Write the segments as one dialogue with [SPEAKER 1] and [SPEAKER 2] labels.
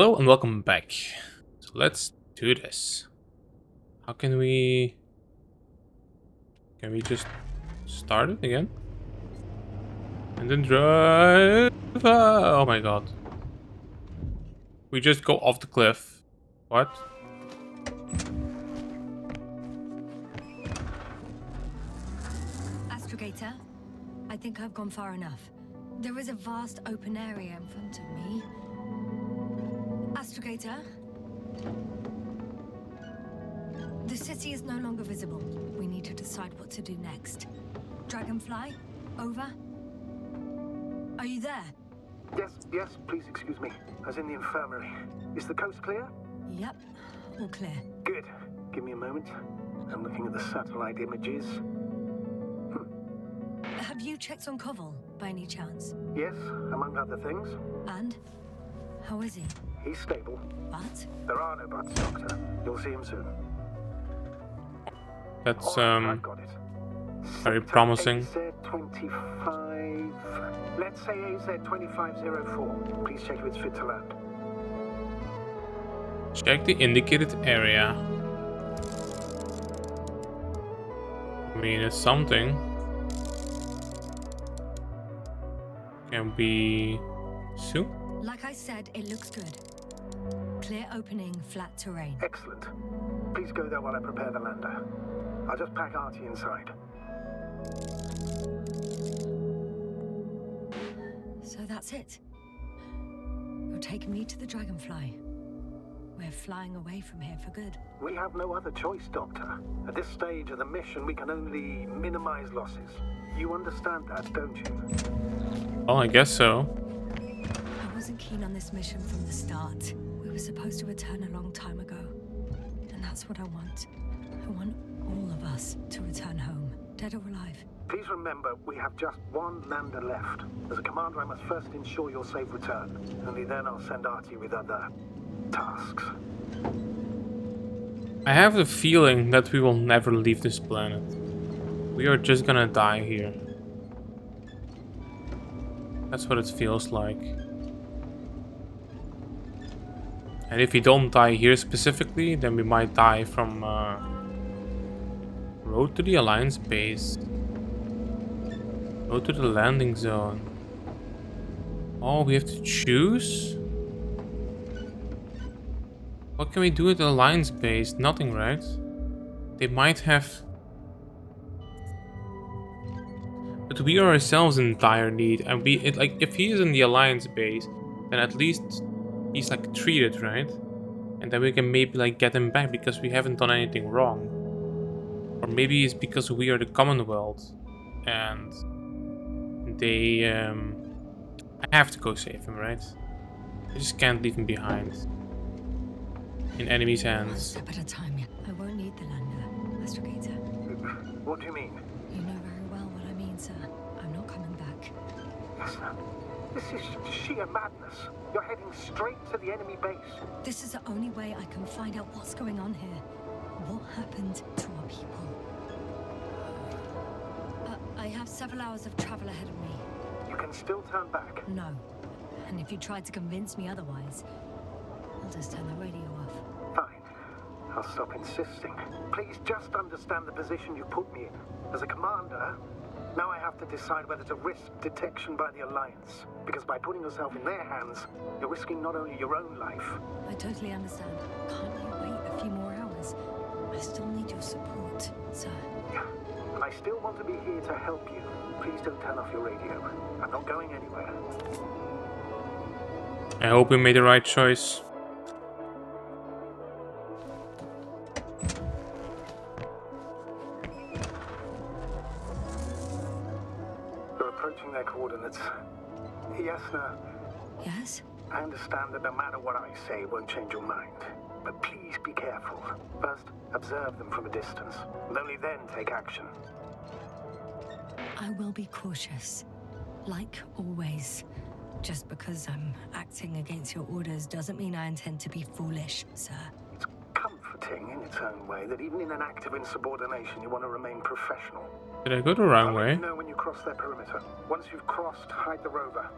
[SPEAKER 1] Hello and welcome back. So let's do this. How can we just start it again? And then drive. Oh my god. We just go off the cliff. What?
[SPEAKER 2] Astrogator, I think I've gone far enough. There is a vast open area in front of me. Astrogator? The city is no longer visible. We need to decide what to do next. Dragonfly, over? Are you there?
[SPEAKER 3] Yes, please excuse me. I was in the infirmary. Is the coast clear?
[SPEAKER 2] Yep, all clear.
[SPEAKER 3] Good. Give me a moment. I'm looking at the satellite images.
[SPEAKER 2] Have you checked on Koval, by any chance?
[SPEAKER 3] Yes, among other things.
[SPEAKER 2] And? How is he?
[SPEAKER 3] He's stable.
[SPEAKER 2] But?
[SPEAKER 3] There are no buts, Doctor. You'll see him soon.
[SPEAKER 1] That's
[SPEAKER 3] I've got it.
[SPEAKER 1] very promising.
[SPEAKER 3] AZ-25. Let's say AZ-2504. Please check if it's fit to land.
[SPEAKER 1] Check the indicated area. I mean, it's something. Can we zoom?
[SPEAKER 2] Like I said, it looks good. Clear opening, flat terrain.
[SPEAKER 3] Excellent. Please go there while I prepare the lander. I'll just pack Artie inside.
[SPEAKER 2] So that's it. You're taking me to the Dragonfly. We're flying away from here for good.
[SPEAKER 3] We have no other choice, Doctor. At this stage of the mission, we can only minimize losses. You understand that, don't you?
[SPEAKER 1] Well, I guess so.
[SPEAKER 2] I wasn't keen on this mission from the start. We were supposed to return a long time ago. And that's what I want. I want all of us to return home, dead or alive.
[SPEAKER 3] Please remember, we have just one lander left. As a commander, I must first ensure your safe return. Only then I'll send Artie with other tasks.
[SPEAKER 1] I have the feeling that we will never leave this planet. We are just gonna die here. That's what it feels like. And if we don't die here specifically, then we might die from road to the Alliance base. Road to the landing zone. Oh, we have to choose? What can we do at the Alliance base? Nothing, right? They might have... But we are ourselves in dire need, and if he is in the Alliance base, then at least he's like treated, right? And then we can maybe like get him back because we haven't done anything wrong. Or maybe it's because we are the Commonwealth and they I have to go save him, right? I just can't leave him behind in enemies'
[SPEAKER 2] One
[SPEAKER 1] hands.
[SPEAKER 2] step at a time. I won't need the lander, Astrogator.
[SPEAKER 3] What do you mean?
[SPEAKER 2] You know very well what I mean, sir. I'm not coming back.
[SPEAKER 3] Yes, sir. This is sheer madness. You're heading straight to the enemy base.
[SPEAKER 2] This is the only way I can find out what's going on here. What happened to our people? I have several hours of travel ahead of me.
[SPEAKER 3] You can still turn back.
[SPEAKER 2] No. And if you try to convince me otherwise, I'll just turn the radio off.
[SPEAKER 3] Fine. I'll stop insisting. Please just understand the position you put me in. As a commander, now I have to decide whether to risk detection by the Alliance. Because by putting yourself in their hands, you're risking not only your own life.
[SPEAKER 2] I totally understand. Can't you wait a few more hours? I still need your support, sir.
[SPEAKER 3] And I still want to be here to help you. Please don't turn off your radio. I'm not going anywhere.
[SPEAKER 1] I hope we made the right choice.
[SPEAKER 3] You're approaching their coordinates. Yasna,
[SPEAKER 2] Yes?
[SPEAKER 3] I understand that no matter what I say, it won't change your mind. But please be careful. First, observe them from a distance, and only then take action.
[SPEAKER 2] I will be cautious. Like always. Just because I'm acting against your orders doesn't mean I intend to be foolish, sir.
[SPEAKER 3] It's comforting in its own way that even in an act of insubordination, you want to remain professional.
[SPEAKER 1] Did I go the wrong
[SPEAKER 3] I'll let
[SPEAKER 1] way?
[SPEAKER 3] you know when you cross their perimeter. Once you've crossed, hide the rover.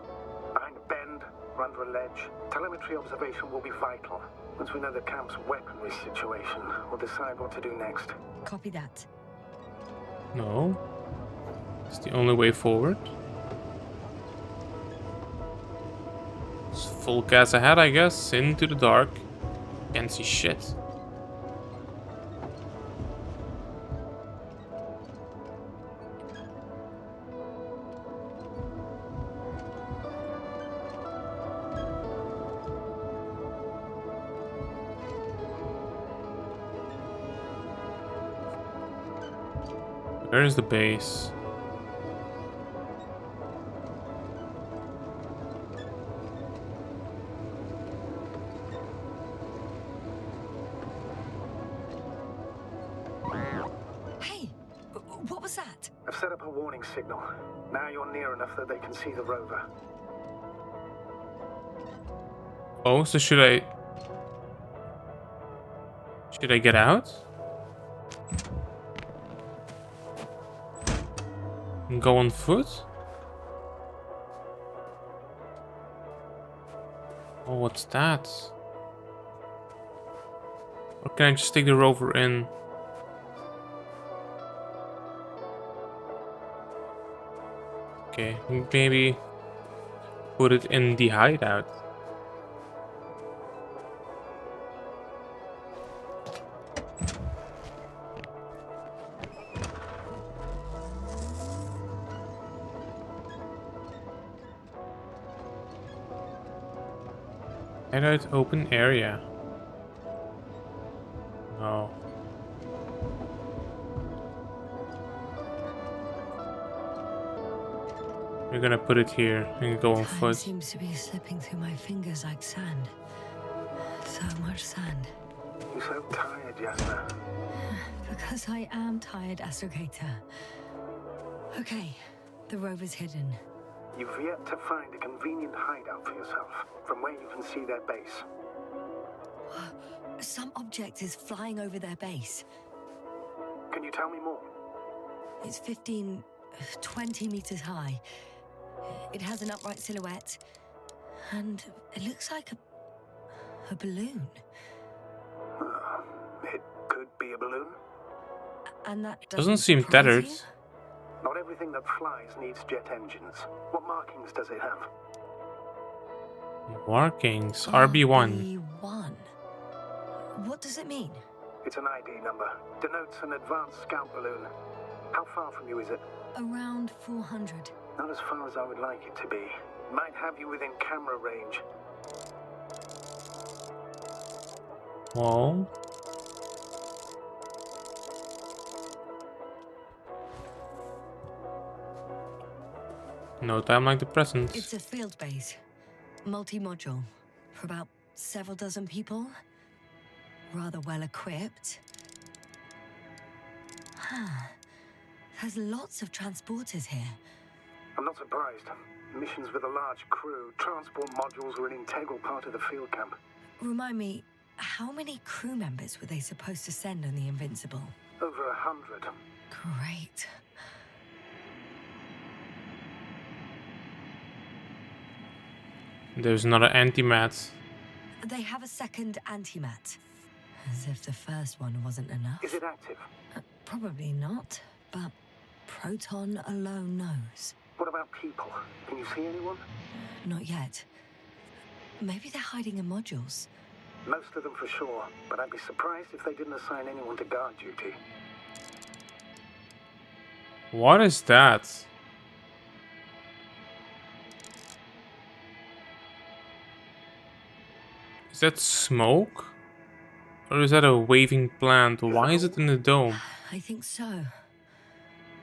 [SPEAKER 3] Behind a bend, We're under a ledge. Telemetry observation will be vital. Once we know the camp's weaponry situation, we'll decide what to do next.
[SPEAKER 2] Copy that.
[SPEAKER 1] No. It's the only way forward. It's full gas ahead, I guess. Into the dark. Can't see shit. Where is the base?
[SPEAKER 2] Hey, what was that?
[SPEAKER 3] I've set up a warning signal. Now you're near enough that they can see the rover.
[SPEAKER 1] Oh, so should I get out? And go on foot? Oh, what's that? Or can I just take the rover in? Okay, maybe put it in the hideout. Hideout open area. No. We're gonna put it here and go on
[SPEAKER 2] Time
[SPEAKER 1] foot.
[SPEAKER 2] seems to be slipping through my fingers like sand. So much sand.
[SPEAKER 3] You're so tired, Jasper.
[SPEAKER 2] Because I am tired, Astrogator. Okay, the rover's hidden.
[SPEAKER 3] You've yet to find a convenient hideout for yourself, from where you can see their base.
[SPEAKER 2] Some object is flying over their base.
[SPEAKER 3] Can you tell me more?
[SPEAKER 2] It's 15, 20 meters high. It has an upright silhouette, and it looks like a balloon.
[SPEAKER 3] It could be a balloon.
[SPEAKER 2] And that
[SPEAKER 1] Doesn't seem
[SPEAKER 2] surprise
[SPEAKER 1] tethered.
[SPEAKER 2] you?
[SPEAKER 3] Not everything that flies needs jet engines. What markings does it have?
[SPEAKER 1] Markings. RB1.
[SPEAKER 2] RB1. What does it mean?
[SPEAKER 3] It's an ID number. Denotes an advanced scout balloon. How far from you is it?
[SPEAKER 2] Around 400.
[SPEAKER 3] Not as far as I would like it to be. Might have you within camera range.
[SPEAKER 1] Whoa. No time like the present.
[SPEAKER 2] It's a field base. Multi-module. For about several dozen people. Rather well equipped. There's lots of transporters here.
[SPEAKER 3] I'm not surprised. Missions with a large crew, transport modules were an integral part of the field camp.
[SPEAKER 2] Remind me, how many crew members were they supposed to send on the Invincible?
[SPEAKER 3] Over 100.
[SPEAKER 2] Great.
[SPEAKER 1] There's another antimat.
[SPEAKER 2] They have a second antimat. As if the first one wasn't enough.
[SPEAKER 3] Is it active?
[SPEAKER 2] Probably not, but Proton alone knows.
[SPEAKER 3] What about people? Can you see anyone?
[SPEAKER 2] Not yet. Maybe they're hiding in modules.
[SPEAKER 3] Most of them for sure, but I'd be surprised if they didn't assign anyone to guard duty.
[SPEAKER 1] What is that? Is that smoke? Or is that a waving plant? Why is it in the dome?
[SPEAKER 2] I think so.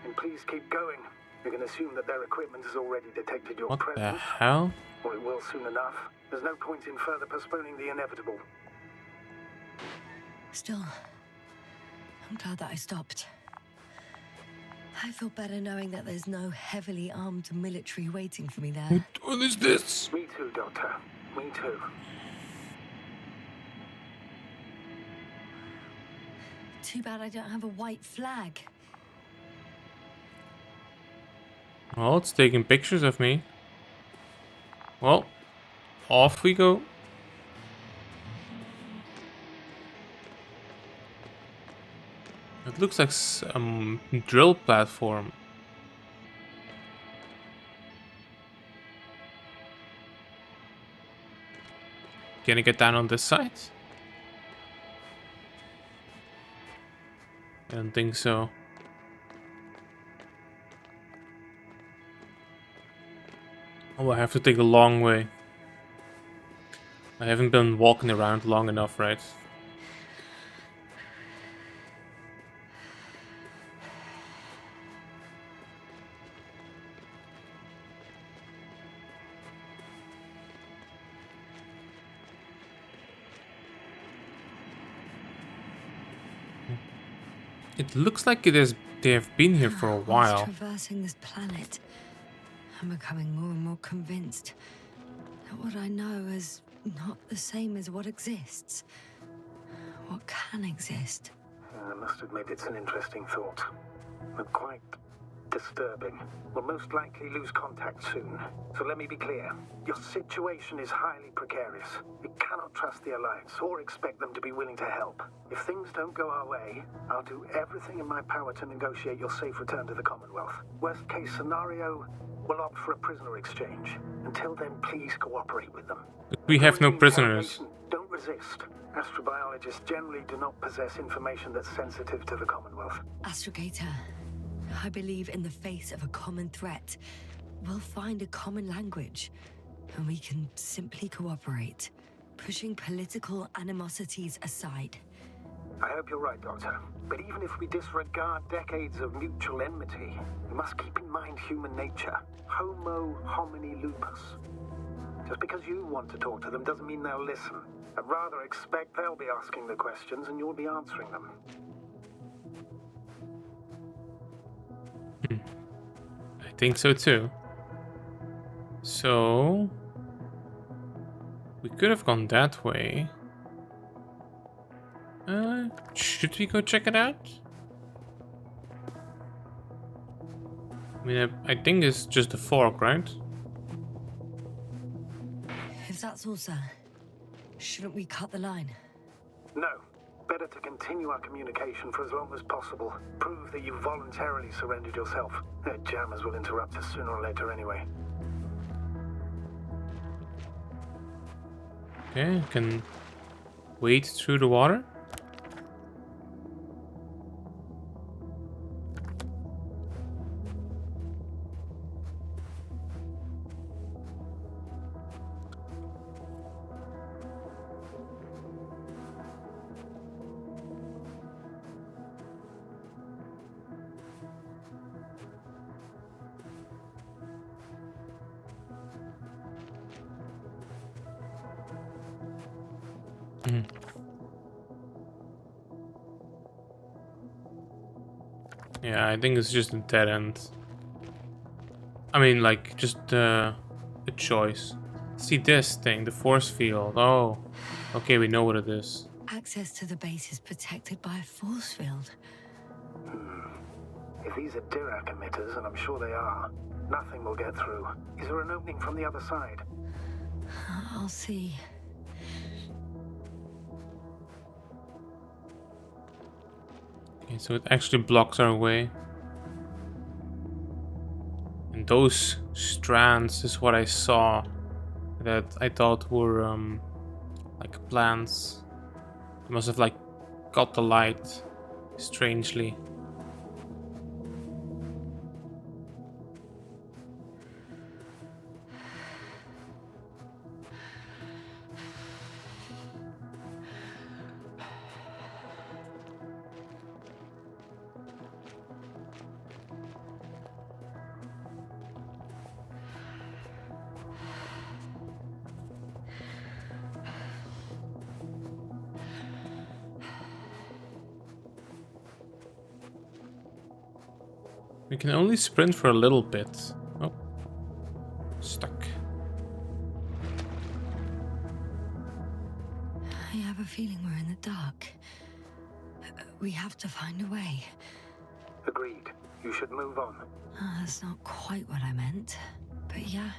[SPEAKER 3] And please keep going. You can assume that their equipment has already detected your
[SPEAKER 1] What the
[SPEAKER 3] presence.
[SPEAKER 1] hell?
[SPEAKER 3] Or it will soon enough. There's no point in further postponing the inevitable.
[SPEAKER 2] Still, I'm glad that I stopped. I feel better knowing that there's no heavily armed military waiting for me there.
[SPEAKER 1] What is this?
[SPEAKER 3] Me too, Doctor. Me too.
[SPEAKER 2] Too bad I don't have a white flag.
[SPEAKER 1] Well, it's taking pictures of me. Well, off we go. It looks like some drill platform. Can I get down on this side? I don't think so. Oh, I have to take a long way. I haven't been walking around long enough, right? It looks like they have been here for a
[SPEAKER 2] Whilst
[SPEAKER 1] while.
[SPEAKER 2] traversing this planet, I'm becoming more and more convinced that what I know is not the same as what exists. What can exist.
[SPEAKER 3] I must admit it's an interesting thought. But quite disturbing. We'll most likely lose contact soon. So let me be clear. Your situation is highly precarious. You cannot trust the Alliance or expect them to be willing to help. If things don't go our way, I'll do everything in my power to negotiate your safe return to the Commonwealth. Worst case scenario, we'll opt for a prisoner exchange. Until then, please cooperate with them.
[SPEAKER 1] We have no
[SPEAKER 3] During the
[SPEAKER 1] prisoners.
[SPEAKER 3] interrogation, don't resist. Astrobiologists generally do not possess information that's sensitive to the Commonwealth.
[SPEAKER 2] Astrogator, I believe in the face of a common threat, we'll find a common language, and we can simply cooperate, pushing political animosities aside.
[SPEAKER 3] I hope you're right, Doctor. But even if we disregard decades of mutual enmity, we must keep in mind human nature. Homo homini lupus. Just because you want to talk to them doesn't mean they'll listen. I'd rather expect they'll be asking the questions and you'll be answering them.
[SPEAKER 1] I think so too. So we could have gone that way. Should we go check it out? I mean, I think it's just a fork, right?
[SPEAKER 2] If that's all, sir, shouldn't we cut the line?
[SPEAKER 3] No. Better to continue our communication for as long as possible. Prove that you voluntarily surrendered yourself. Their jammers will interrupt us sooner or later anyway.
[SPEAKER 1] Okay, I can wade through the water. Yeah, I think it's just a dead end. I mean, like, just a choice. See this thing, the force field. Oh, okay, we know what it is.
[SPEAKER 2] Access to the base is protected by a force field.
[SPEAKER 3] If these are Dirac emitters, and I'm sure they are, nothing will get through. Is there an opening from the other side?
[SPEAKER 2] I'll see.
[SPEAKER 1] Okay, so it actually blocks our way. And those strands is what I saw that I thought were like plants. It must have like got the light strangely. We can only sprint for a little bit. Oh, stuck.
[SPEAKER 2] I have a feeling we're in the dark. We have to find a way.
[SPEAKER 3] Agreed. You should move on.
[SPEAKER 2] That's not quite what I meant. But yeah,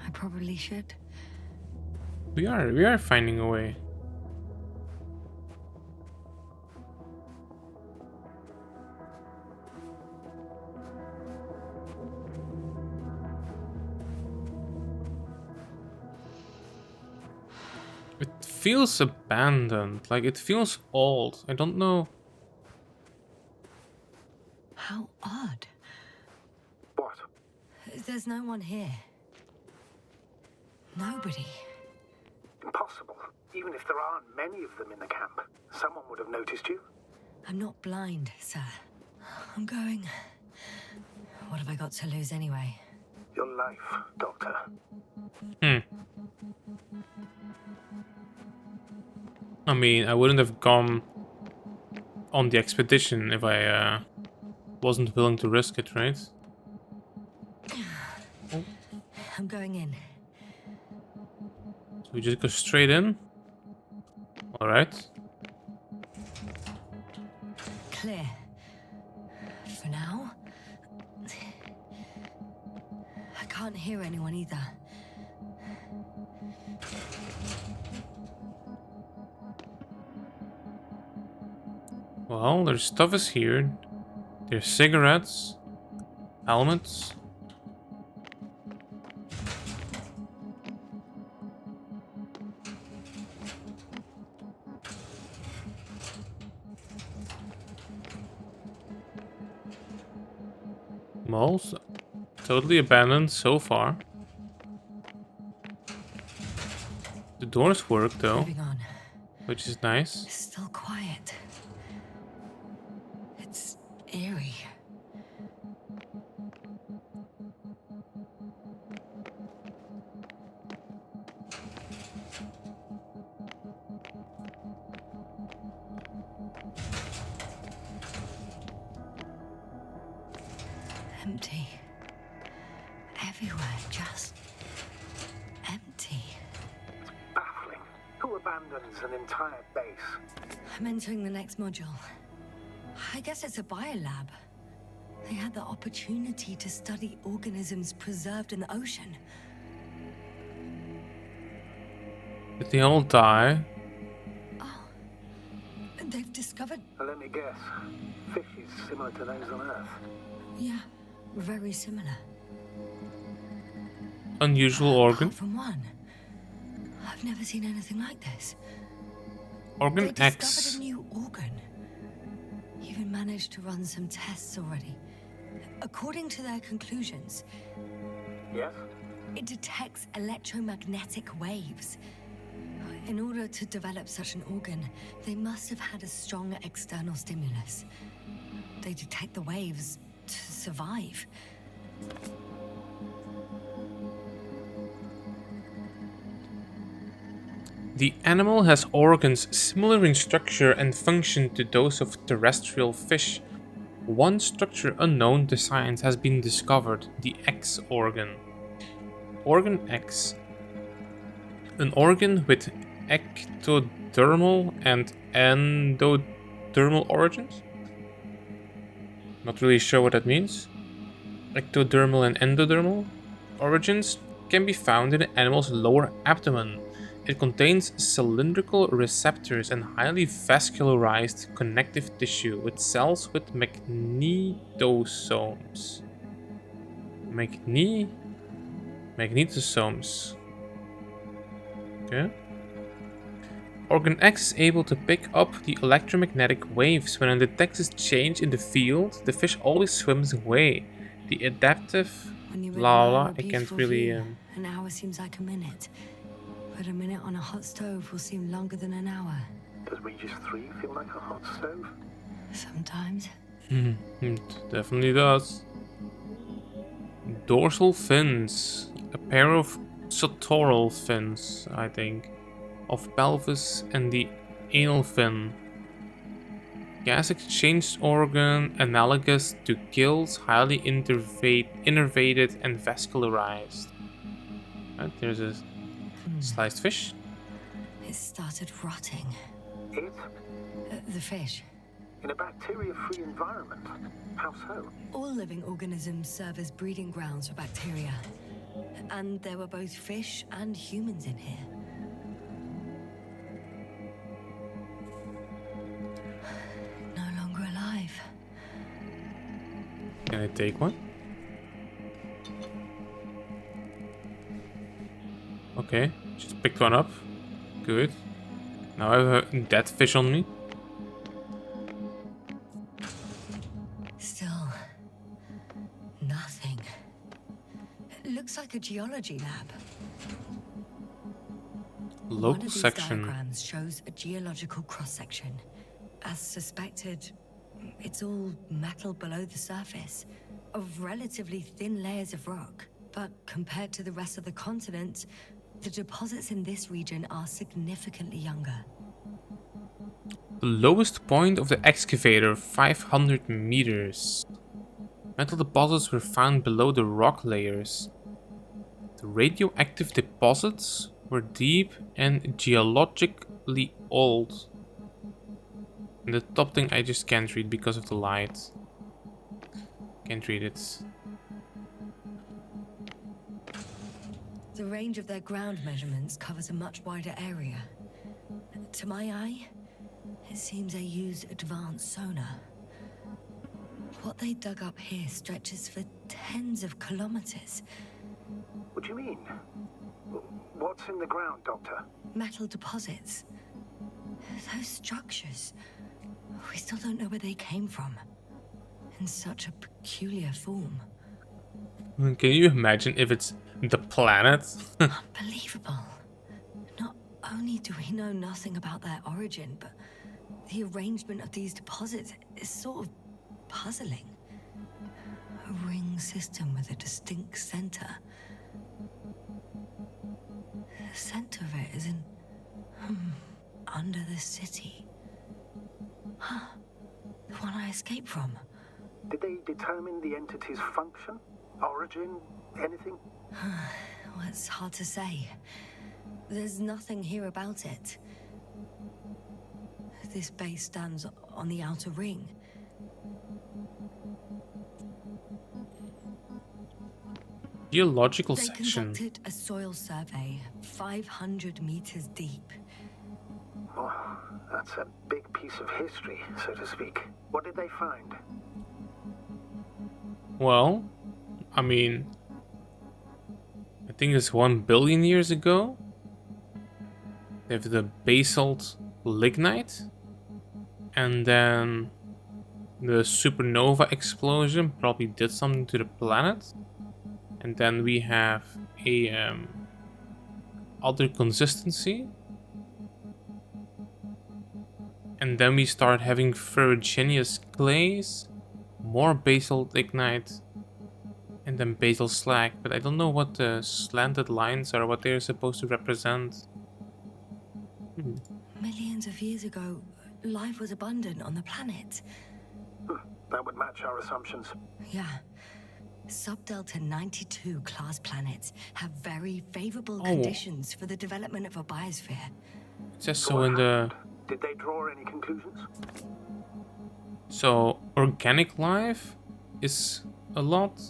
[SPEAKER 2] I probably should.
[SPEAKER 1] We are finding a way. It feels abandoned, like it feels old. I don't know.
[SPEAKER 2] How odd.
[SPEAKER 3] What?
[SPEAKER 2] There's no one here. Nobody.
[SPEAKER 3] Impossible. Even if there aren't many of them in the camp, someone would have noticed you.
[SPEAKER 2] I'm not blind, sir. I'm going. What have I got to lose anyway?
[SPEAKER 3] Your life, Doctor.
[SPEAKER 1] I mean, I wouldn't have gone on the expedition if I wasn't willing to risk it, right?
[SPEAKER 2] I'm going in.
[SPEAKER 1] So we just go straight in. All right.
[SPEAKER 2] Clear. For now. I can't hear anyone either.
[SPEAKER 1] Well, there's stuff is here. There's cigarettes, helmets. Malls, totally abandoned so far. The doors work though,
[SPEAKER 2] Moving on.
[SPEAKER 1] which is nice.
[SPEAKER 2] It's still quiet. It's eerie. Empty. Everywhere, just empty.
[SPEAKER 3] Baffling. Who abandons an entire base?
[SPEAKER 2] I'm entering the next module. I guess it's a biolab. They had the opportunity to study organisms preserved in the ocean.
[SPEAKER 1] Did they all die?
[SPEAKER 2] Oh, they've discovered...
[SPEAKER 3] Let me guess. Fishes similar to those on Earth.
[SPEAKER 2] Yeah, very similar.
[SPEAKER 1] Unusual organ.
[SPEAKER 2] Apart from one. I've never seen anything like this.
[SPEAKER 1] Organ
[SPEAKER 2] They
[SPEAKER 1] X.
[SPEAKER 2] discovered a new organ. Even managed to run some tests already. According to their conclusions,
[SPEAKER 3] Yes?
[SPEAKER 2] it detects electromagnetic waves. In order to develop such an organ, they must have had a strong external stimulus. They detect the waves to survive.
[SPEAKER 1] The animal has organs similar in structure and function to those of terrestrial fish. One structure unknown to science has been discovered, the X organ. Organ X. An organ with ectodermal and endodermal origins? Not really sure what that means. Ectodermal and endodermal origins can be found in an animal's lower abdomen. It contains cylindrical receptors and highly vascularized connective tissue with cells with magnetosomes. Magnetosomes. Okay. Organ X is able to pick up the electromagnetic waves. When it detects a change in the field, the fish always swims away. The adaptive
[SPEAKER 2] When you
[SPEAKER 1] blah blah.
[SPEAKER 2] admire a
[SPEAKER 1] I can't
[SPEAKER 2] beautiful
[SPEAKER 1] really.
[SPEAKER 2] view, an hour seems like a minute. But a minute on a hot stove will seem longer than an hour.
[SPEAKER 3] Does Regis 3 feel like a hot stove?
[SPEAKER 2] Sometimes.
[SPEAKER 1] It definitely does. Dorsal fins. A pair of sutoral fins, I think, of pelvis and the anal fin. Gas exchange organ analogous to gills, highly innervated and vascularized. Right, there's a sliced fish.
[SPEAKER 2] It started rotting.
[SPEAKER 3] It?
[SPEAKER 2] The fish.
[SPEAKER 3] In a bacteria-free environment? How so?
[SPEAKER 2] All living organisms serve as breeding grounds for bacteria. And there were both fish and humans in here.
[SPEAKER 1] take one. Okay, just picked one up. Good. Now I have a dead fish on me.
[SPEAKER 2] Still, nothing. It looks like a geology lab. One
[SPEAKER 1] Local
[SPEAKER 2] of these
[SPEAKER 1] section.
[SPEAKER 2] diagrams shows a geological cross-section. As suspected, it's all metal below the surface, of relatively thin layers of rock. But compared to the rest of the continent, the deposits in this region are significantly younger.
[SPEAKER 1] The lowest point of the excavator, 500 meters. Metal deposits were found below the rock layers. The radioactive deposits were deep and geologically old. And the top thing I just can't read because of the light. Can't read it.
[SPEAKER 2] The range of their ground measurements covers a much wider area. To my eye, it seems they use advanced sonar. What they dug up here stretches for tens of kilometers.
[SPEAKER 3] What do you mean? What's in the ground, Doctor?
[SPEAKER 2] Metal deposits. Those structures. We still don't know where they came from. In such a peculiar form.
[SPEAKER 1] Can you imagine if it's the planet?
[SPEAKER 2] Unbelievable. Not only do we know nothing about their origin, but the arrangement of these deposits is sort of puzzling. A ring system with a distinct center. The center of it is in... under the city. Huh. The one I escaped from.
[SPEAKER 3] Did they determine the entity's function? Origin? Anything?
[SPEAKER 2] Well, it's hard to say. There's nothing here about it. This base stands on the outer ring.
[SPEAKER 1] Geological
[SPEAKER 2] They
[SPEAKER 1] section.
[SPEAKER 2] conducted a soil survey 500 meters deep.
[SPEAKER 3] Oh, that's a big piece of history, so to speak. What did they find?
[SPEAKER 1] Well, I mean, I think it's 1 billion years ago. They have the basalt lignite. And then the supernova explosion probably did something to the planet. And then we have a other consistency. And then we start having ferruginous clays, more basalt lignite, and then basalt slag. But I don't know what the slanted lines are, what they're supposed to represent.
[SPEAKER 2] Millions of years ago, life was abundant on the planet.
[SPEAKER 3] That would match our assumptions.
[SPEAKER 2] Yeah. Subdelta 92 class planets have very favorable
[SPEAKER 1] Oh.
[SPEAKER 2] conditions for the development of a biosphere.
[SPEAKER 1] It says so in the...
[SPEAKER 3] Did they draw any conclusions?
[SPEAKER 1] So, organic life is a lot.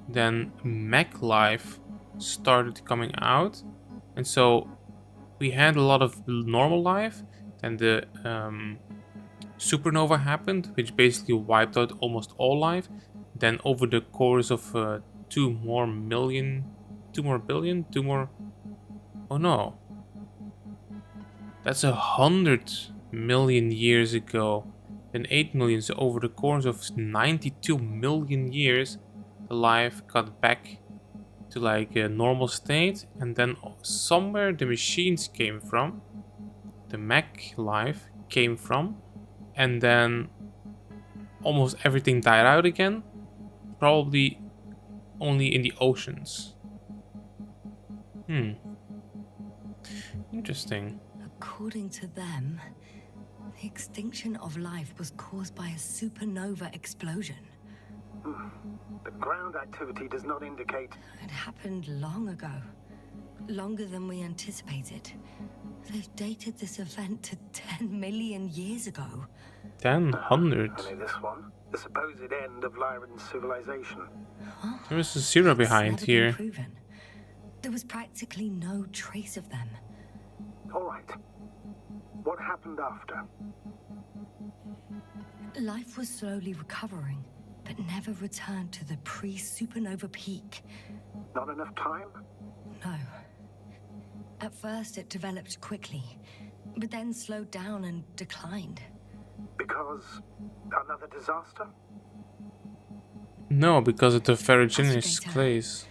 [SPEAKER 1] Then mech life started coming out. And so we had a lot of normal life. Then the supernova happened, which basically wiped out almost all life. Then over the course of 2 more billion... Oh no. That's 100 million years ago. Then 8 million, so over the course of 92 million years, the life got back to like a normal state. And then somewhere the machines came from. The mech life came from. And then almost everything died out again. Probably only in the oceans. Interesting.
[SPEAKER 2] According to them, the extinction of life was caused by a supernova explosion.
[SPEAKER 3] The ground activity does not indicate...
[SPEAKER 2] It happened long ago. Longer than we anticipated. They've dated this event to 10 million years ago.
[SPEAKER 1] 100.
[SPEAKER 3] Only this one. The supposed end of Lyran's civilization.
[SPEAKER 1] There is a zero
[SPEAKER 2] It's
[SPEAKER 1] behind
[SPEAKER 2] never been
[SPEAKER 1] here.
[SPEAKER 2] proven. There was practically no trace of them.
[SPEAKER 3] All right. What happened after?
[SPEAKER 2] Life was slowly recovering. but never returned to the pre-supernova peak.
[SPEAKER 3] Not enough time?
[SPEAKER 2] No. At first, it developed quickly, but then slowed down and declined.
[SPEAKER 3] Because another disaster?
[SPEAKER 1] No, because of the ferruginous
[SPEAKER 2] Astrogator.
[SPEAKER 1] clays.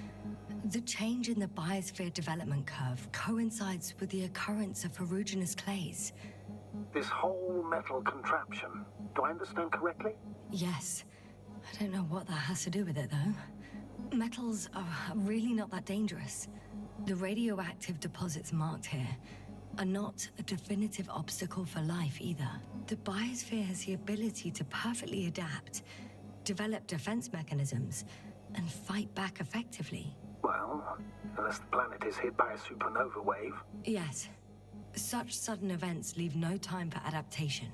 [SPEAKER 2] The change in the biosphere development curve coincides with the occurrence of ferruginous clays.
[SPEAKER 3] This whole metal contraption, do I understand correctly?
[SPEAKER 2] Yes. I don't know what that has to do with it, though. Metals are really not that dangerous. The radioactive deposits marked here are not a definitive obstacle for life either. The biosphere has the ability to perfectly adapt, develop defense mechanisms, and fight back effectively.
[SPEAKER 3] Well, unless the planet is hit by a supernova wave.
[SPEAKER 2] Yes. Such sudden events leave no time for adaptation.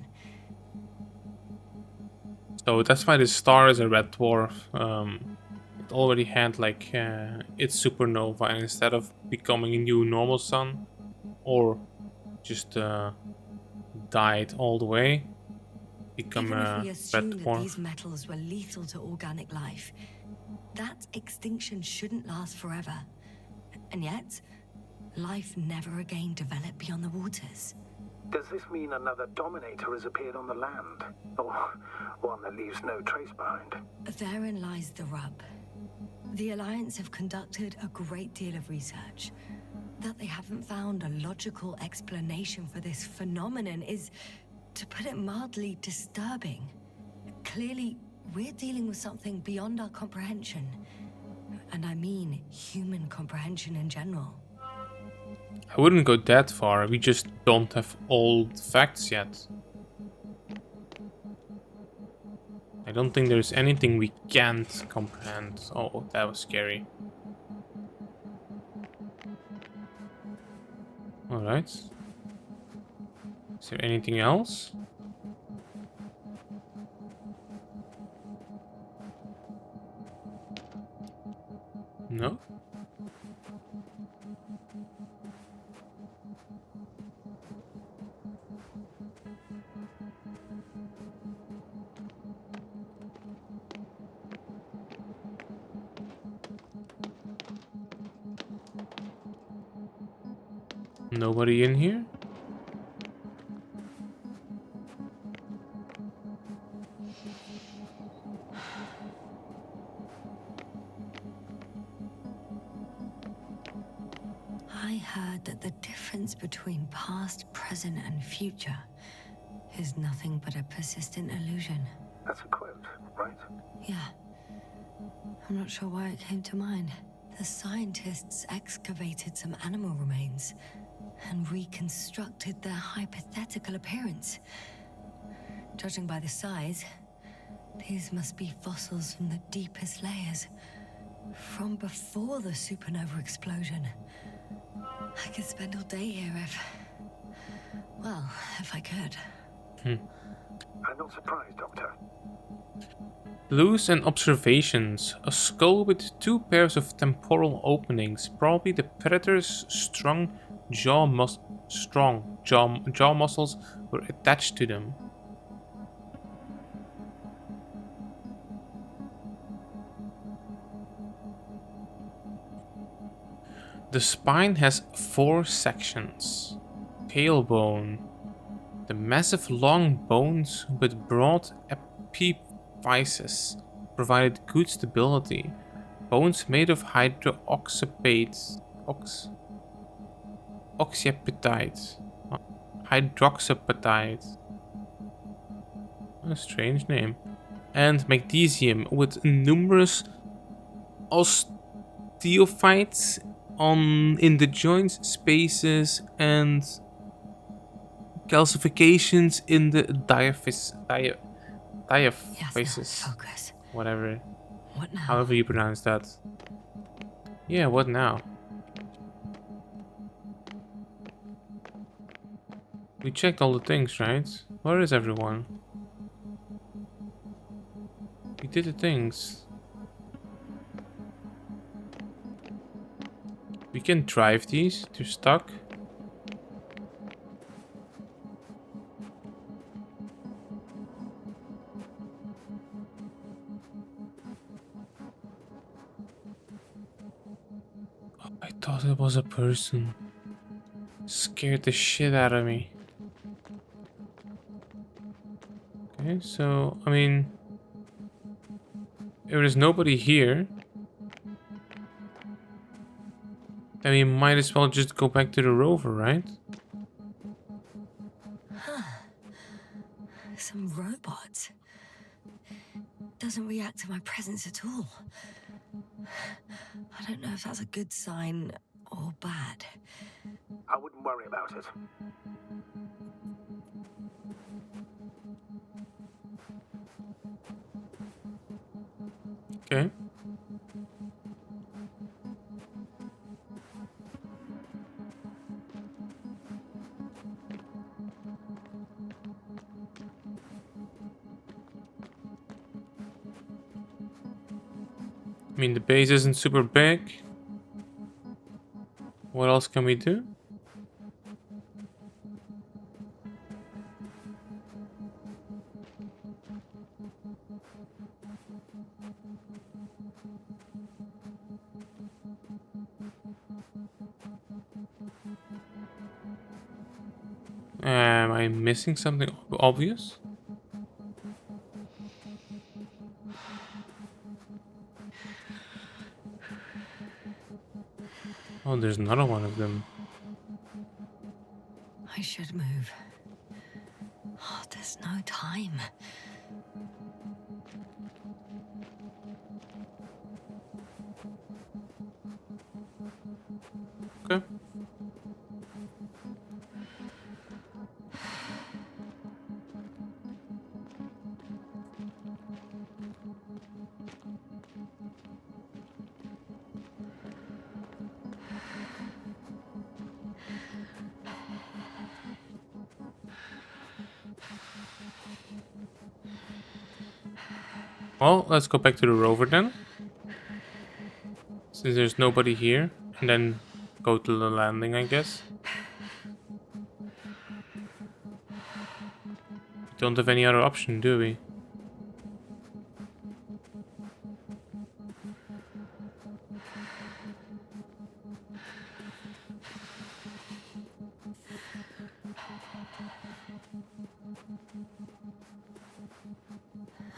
[SPEAKER 1] So that's why this star is a red dwarf. It already had like its supernova, and instead of becoming a new normal sun, or just died all the way, become
[SPEAKER 2] Even if
[SPEAKER 1] a
[SPEAKER 2] we
[SPEAKER 1] red
[SPEAKER 2] assume that
[SPEAKER 1] dwarf.
[SPEAKER 2] these metals were lethal to organic life, that extinction shouldn't last forever. And yet, life never again developed beyond the waters.
[SPEAKER 3] Does this mean another dominator has appeared on the land? Or one that leaves no trace behind?
[SPEAKER 2] Therein lies the rub. The Alliance have conducted a great deal of research. That they haven't found a logical explanation for this phenomenon is, to put it mildly, disturbing. Clearly, we're dealing with something beyond our comprehension. And I mean human comprehension in general.
[SPEAKER 1] I wouldn't go that far. We just don't have all the facts yet. I don't think there's anything we can't comprehend. Oh, that was scary. Alright. Is there anything else? No? Nobody in here?
[SPEAKER 2] I heard that the difference between past, present, and future is nothing but a persistent illusion.
[SPEAKER 3] That's a quote, right?
[SPEAKER 2] Yeah. I'm not sure why it came to mind. The scientists excavated some animal remains and reconstructed their hypothetical appearance. Judging by the size, these must be fossils from the deepest layers, from before the supernova explosion. I could spend all day here if I could.
[SPEAKER 3] I'm not surprised, Doctor.
[SPEAKER 1] Clues and observations. A skull with two pairs of temporal openings. Probably the predator's strong jaw muscles were attached to them. The spine has 4 sections. Tailbone. The massive long bones with broad epiphyses provided good stability. Bones made of hydroxyapatite. Hydroxyapatite. A strange name. And magnesium with numerous osteophytes in the joints, spaces, and calcifications in the diaphysis.
[SPEAKER 2] Yes, now, focus.
[SPEAKER 1] Whatever.
[SPEAKER 2] What now?
[SPEAKER 1] However you pronounce that. Yeah, what now? We checked all the things, right? Where is everyone? We did the things. We can drive these. They're stuck. was a person. Scared the shit out of me. Okay, so, I mean... if there's nobody here... then we might as well just go back to the rover, right?
[SPEAKER 2] Some robot. Doesn't react to my presence at all. I don't know if that's a good sign or bad.
[SPEAKER 3] I wouldn't worry about it.
[SPEAKER 1] Okay. I mean, the base isn't super big. What else can we do? Am I missing something obvious? Oh, there's another one of them.
[SPEAKER 2] I should move. Oh, there's no time.
[SPEAKER 1] Okay. Well, let's go back to the rover then. Since there's nobody here. And then go to the landing, I guess. We don't have any other option, do we?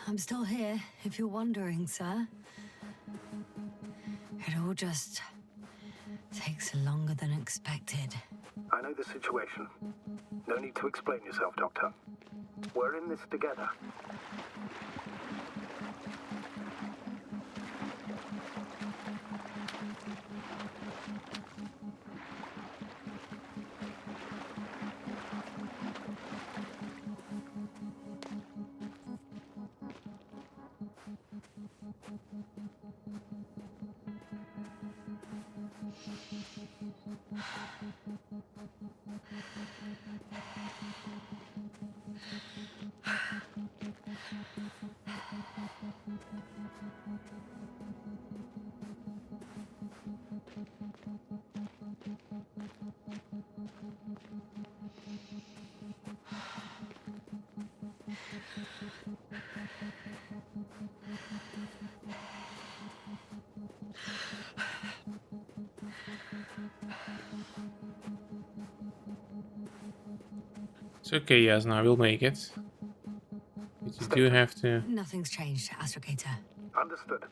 [SPEAKER 2] I'm still here, if you're wondering, sir. It all just takes longer than expected.
[SPEAKER 3] I know the situation. No need to explain yourself, Doctor. We're in this together.
[SPEAKER 1] It's okay, Yasna, we'll make it. But you do have to...
[SPEAKER 2] Nothing's changed, Astrogator.
[SPEAKER 3] Understood.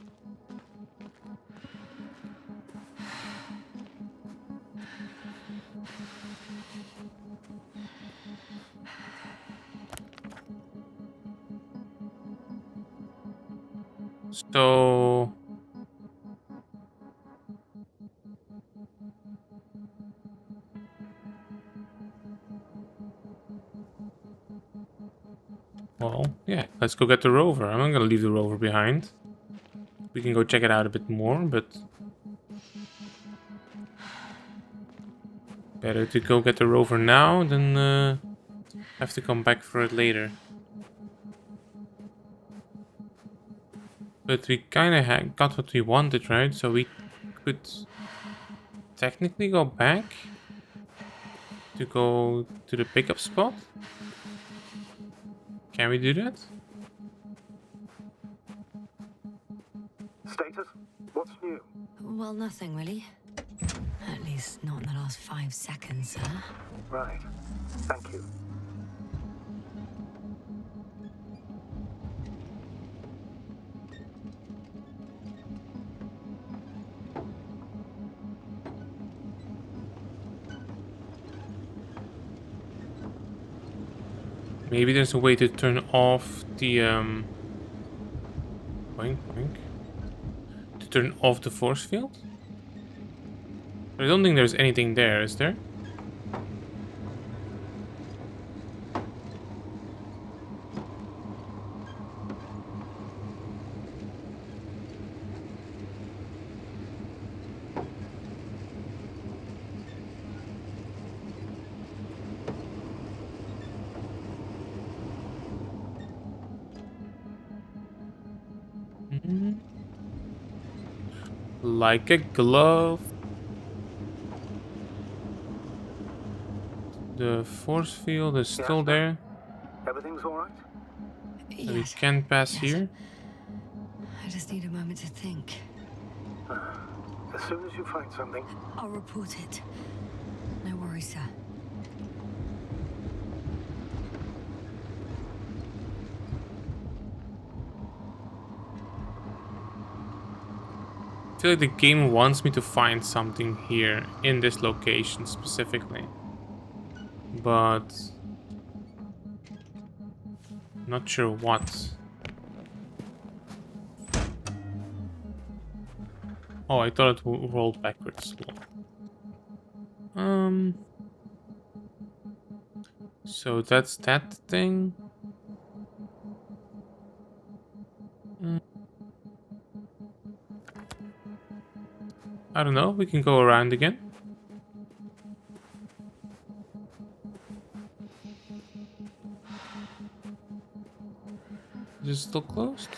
[SPEAKER 1] So... well, yeah, let's go get the rover. I'm not gonna leave the rover behind. We can go check it out a bit more, but... better to go get the rover now than have to come back for it later. But we kind of got what we wanted, right? So we could technically go back to go to the pickup spot. Can we do that?
[SPEAKER 3] Status? What's new?
[SPEAKER 2] Well, nothing really. At least not in the last 5 seconds, sir.
[SPEAKER 3] Right. Thank you.
[SPEAKER 1] Maybe there's a way to turn off the boink, boink. To turn off the force field? I don't think there's anything there, is there? Like a glove. The force field is still
[SPEAKER 3] Yes,
[SPEAKER 1] there.
[SPEAKER 3] Everything's all right?
[SPEAKER 1] And we
[SPEAKER 2] Yes.
[SPEAKER 1] can pass
[SPEAKER 2] yes.
[SPEAKER 1] here.
[SPEAKER 2] I just need a moment to think.
[SPEAKER 3] As soon as you find something,
[SPEAKER 2] I'll report it. No worries, sir.
[SPEAKER 1] I feel like the game wants me to find something here in this location specifically. But not sure what. Oh, I thought it rolled backwards. So that's that thing. I don't know. We can go around again. Is it still closed?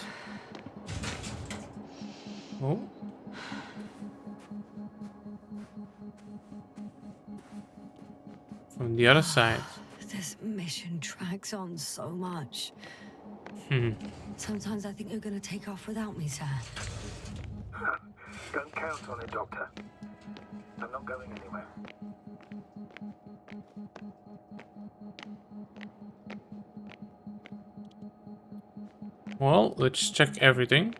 [SPEAKER 1] Oh. From the other side.
[SPEAKER 2] This mission drags on so much. Sometimes I think you're gonna take off without me, sir.
[SPEAKER 3] don't count on it, Doctor. I'm not going anywhere.
[SPEAKER 1] Well, let's check everything.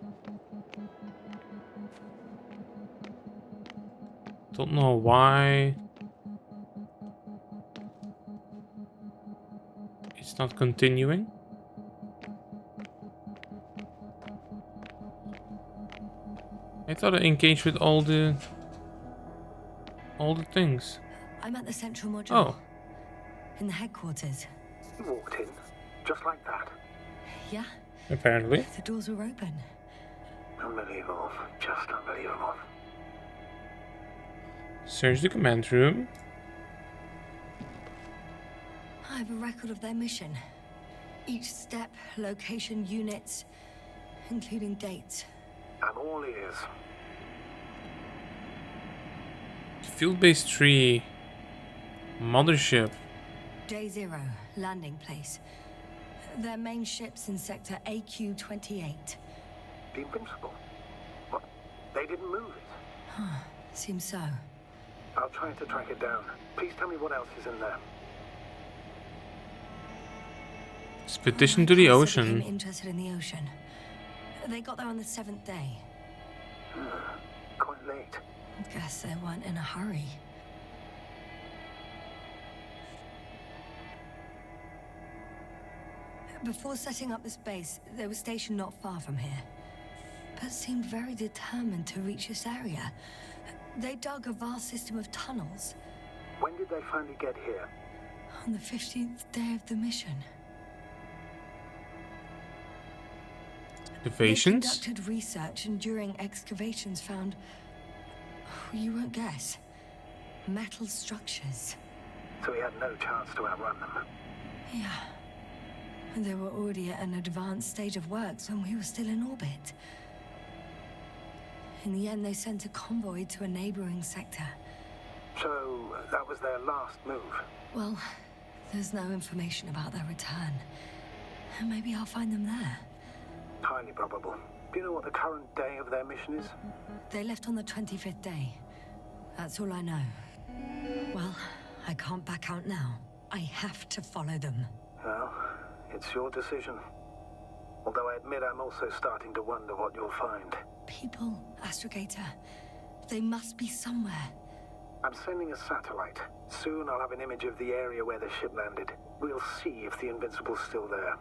[SPEAKER 1] Don't know why it's not continuing. I thought I engaged with all the things.
[SPEAKER 2] I'm at the central module.
[SPEAKER 1] Oh.
[SPEAKER 2] In the headquarters.
[SPEAKER 3] You walked in, just like that.
[SPEAKER 2] Yeah,
[SPEAKER 1] Apparently.
[SPEAKER 2] the doors were open.
[SPEAKER 3] Unbelievable. Just unbelievable.
[SPEAKER 1] Search the command room.
[SPEAKER 2] I have a record of their mission. Each step, location, units, including dates.
[SPEAKER 3] I'm all ears.
[SPEAKER 1] Field-based tree. Mothership.
[SPEAKER 2] Day 0, landing place. Their main ship's in sector AQ-28.
[SPEAKER 3] The Invincible. What? They didn't move it?
[SPEAKER 2] Seems so.
[SPEAKER 3] I'll try to track it down. Please tell me what else is in there.
[SPEAKER 1] Expedition
[SPEAKER 2] My
[SPEAKER 1] to the
[SPEAKER 2] class became
[SPEAKER 1] ocean.
[SPEAKER 2] interested in the ocean. They got there on the 7th day.
[SPEAKER 3] Quite late.
[SPEAKER 2] Guess they weren't in a hurry. Before setting up this base, they were stationed not far from here, but seemed very determined to reach this area. They dug a vast system of tunnels
[SPEAKER 3] When did they finally get here?
[SPEAKER 2] on the 15th day of the mission. They
[SPEAKER 1] Innovations.
[SPEAKER 2] conducted research and during excavations found, you won't guess, metal structures.
[SPEAKER 3] So we had no chance to outrun them.
[SPEAKER 2] Yeah. And they were already at an advanced stage of works when we were still in orbit. In the end, they sent a convoy to a neighboring sector.
[SPEAKER 3] So that was their last move.
[SPEAKER 2] Well, there's no information about their return. Maybe I'll find them there.
[SPEAKER 3] Highly probable. Do you know what the current day of their mission is?
[SPEAKER 2] They left on the 25th day. That's all I know. can't back out now. I have to follow them.
[SPEAKER 3] Well, it's your decision. Although I admit I'm also starting to wonder what you'll find.
[SPEAKER 2] People, Astrogator. They must be somewhere.
[SPEAKER 3] I'm sending a satellite. Soon I'll have an image of the area where the ship landed. We'll see if the Invincible's still there.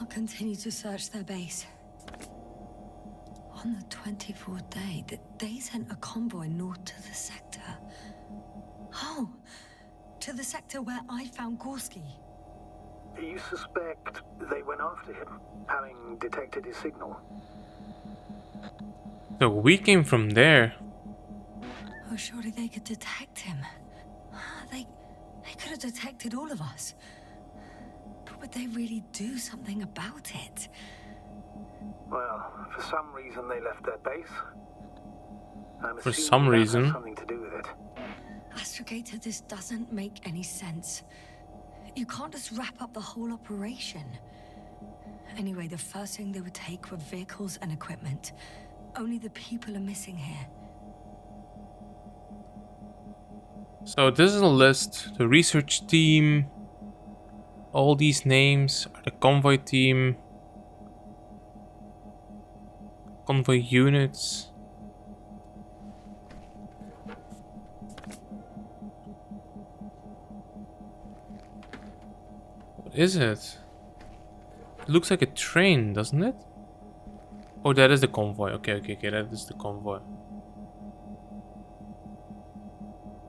[SPEAKER 2] I'll continue to search their base. On the 24th day, they sent a convoy north to the sector. Oh, to the sector where I found Gorski.
[SPEAKER 3] You suspect they went after him, having detected his signal?
[SPEAKER 1] So we came from there.
[SPEAKER 2] Oh, surely they could detect him. They could have detected all of us. But would they really do something about it?
[SPEAKER 3] Well, for some reason they left their base. I'm
[SPEAKER 1] For
[SPEAKER 3] assuming
[SPEAKER 1] some
[SPEAKER 3] that has
[SPEAKER 1] reason.
[SPEAKER 3] something to do with it.
[SPEAKER 2] Astrogator, this doesn't make any sense. You can't just wrap up the whole operation. Anyway, the first thing they would take were vehicles and equipment. Only the people are missing here.
[SPEAKER 1] So this is a list. The research team. All these names are the convoy team. Convoy units. What is it? It looks like a train, doesn't it? Oh, that is the convoy. Okay, that is the convoy.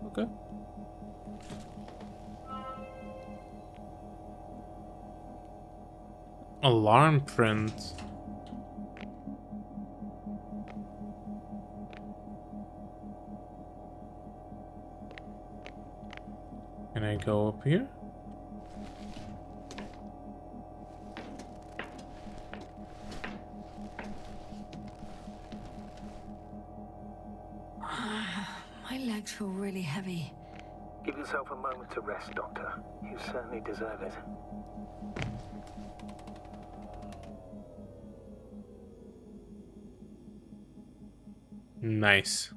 [SPEAKER 1] Okay. Alarm print. Can I go up here?
[SPEAKER 2] My legs feel really heavy.
[SPEAKER 3] Give yourself a moment to rest, Doctor. You certainly deserve it.
[SPEAKER 1] Nice.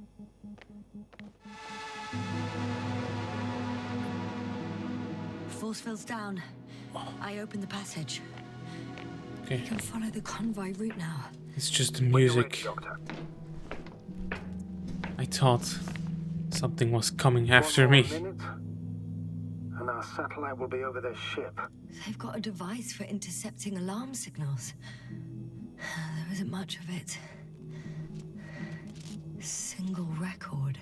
[SPEAKER 2] Force field's down. I open the passage.
[SPEAKER 1] Okay.
[SPEAKER 2] We can follow the convoy route now.
[SPEAKER 1] It's just the
[SPEAKER 3] When you're ready,
[SPEAKER 1] music.
[SPEAKER 3] Doctor.
[SPEAKER 1] I thought something was coming
[SPEAKER 3] One
[SPEAKER 1] after
[SPEAKER 3] more
[SPEAKER 1] me.
[SPEAKER 3] minute, and our satellite will be over their ship.
[SPEAKER 2] They've got a device for intercepting alarm signals. There isn't much of it. Single record.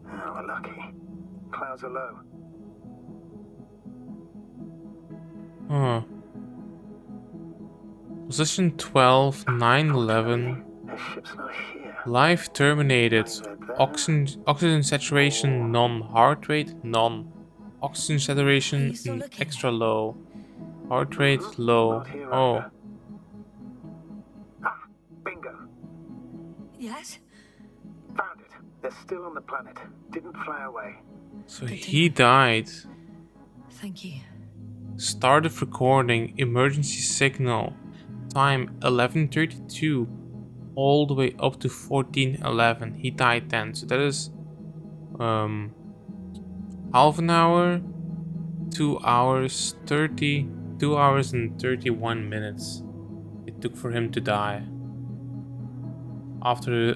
[SPEAKER 3] Oh, we're lucky. Clouds are low.
[SPEAKER 1] Oh. Position 12, 911.
[SPEAKER 3] Their ship's not here.
[SPEAKER 1] Life terminated. Oxygen saturation none. Heart rate none. Oxygen
[SPEAKER 2] Are
[SPEAKER 1] saturation
[SPEAKER 2] you still looking?
[SPEAKER 1] extra low. Heart rate low.
[SPEAKER 3] Not here
[SPEAKER 1] Oh.
[SPEAKER 3] either. Ah, bingo.
[SPEAKER 2] Yes?
[SPEAKER 3] Found it. They're still on the planet. Didn't fly away.
[SPEAKER 1] So he died.
[SPEAKER 2] Thank you.
[SPEAKER 1] Start of recording. Emergency signal. Time 11:32. All the way up to 14:11. He died then. So that is half an hour, 2 hours 30, 2 hours and 31 minutes it took for him to die. After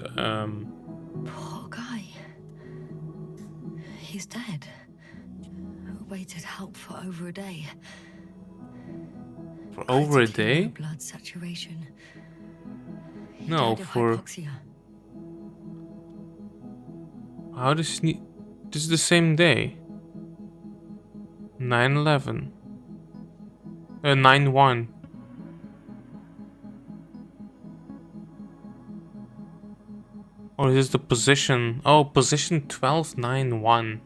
[SPEAKER 2] Poor guy. He's dead. Waited help for over a day.
[SPEAKER 1] for over a
[SPEAKER 2] Practically no
[SPEAKER 1] day?
[SPEAKER 2] blood saturation. He
[SPEAKER 1] No,
[SPEAKER 2] died of
[SPEAKER 1] for
[SPEAKER 2] hypoxia.
[SPEAKER 1] how does he? This is the same day. 9/11. 9/1. Or is this the position? Oh, position 1291.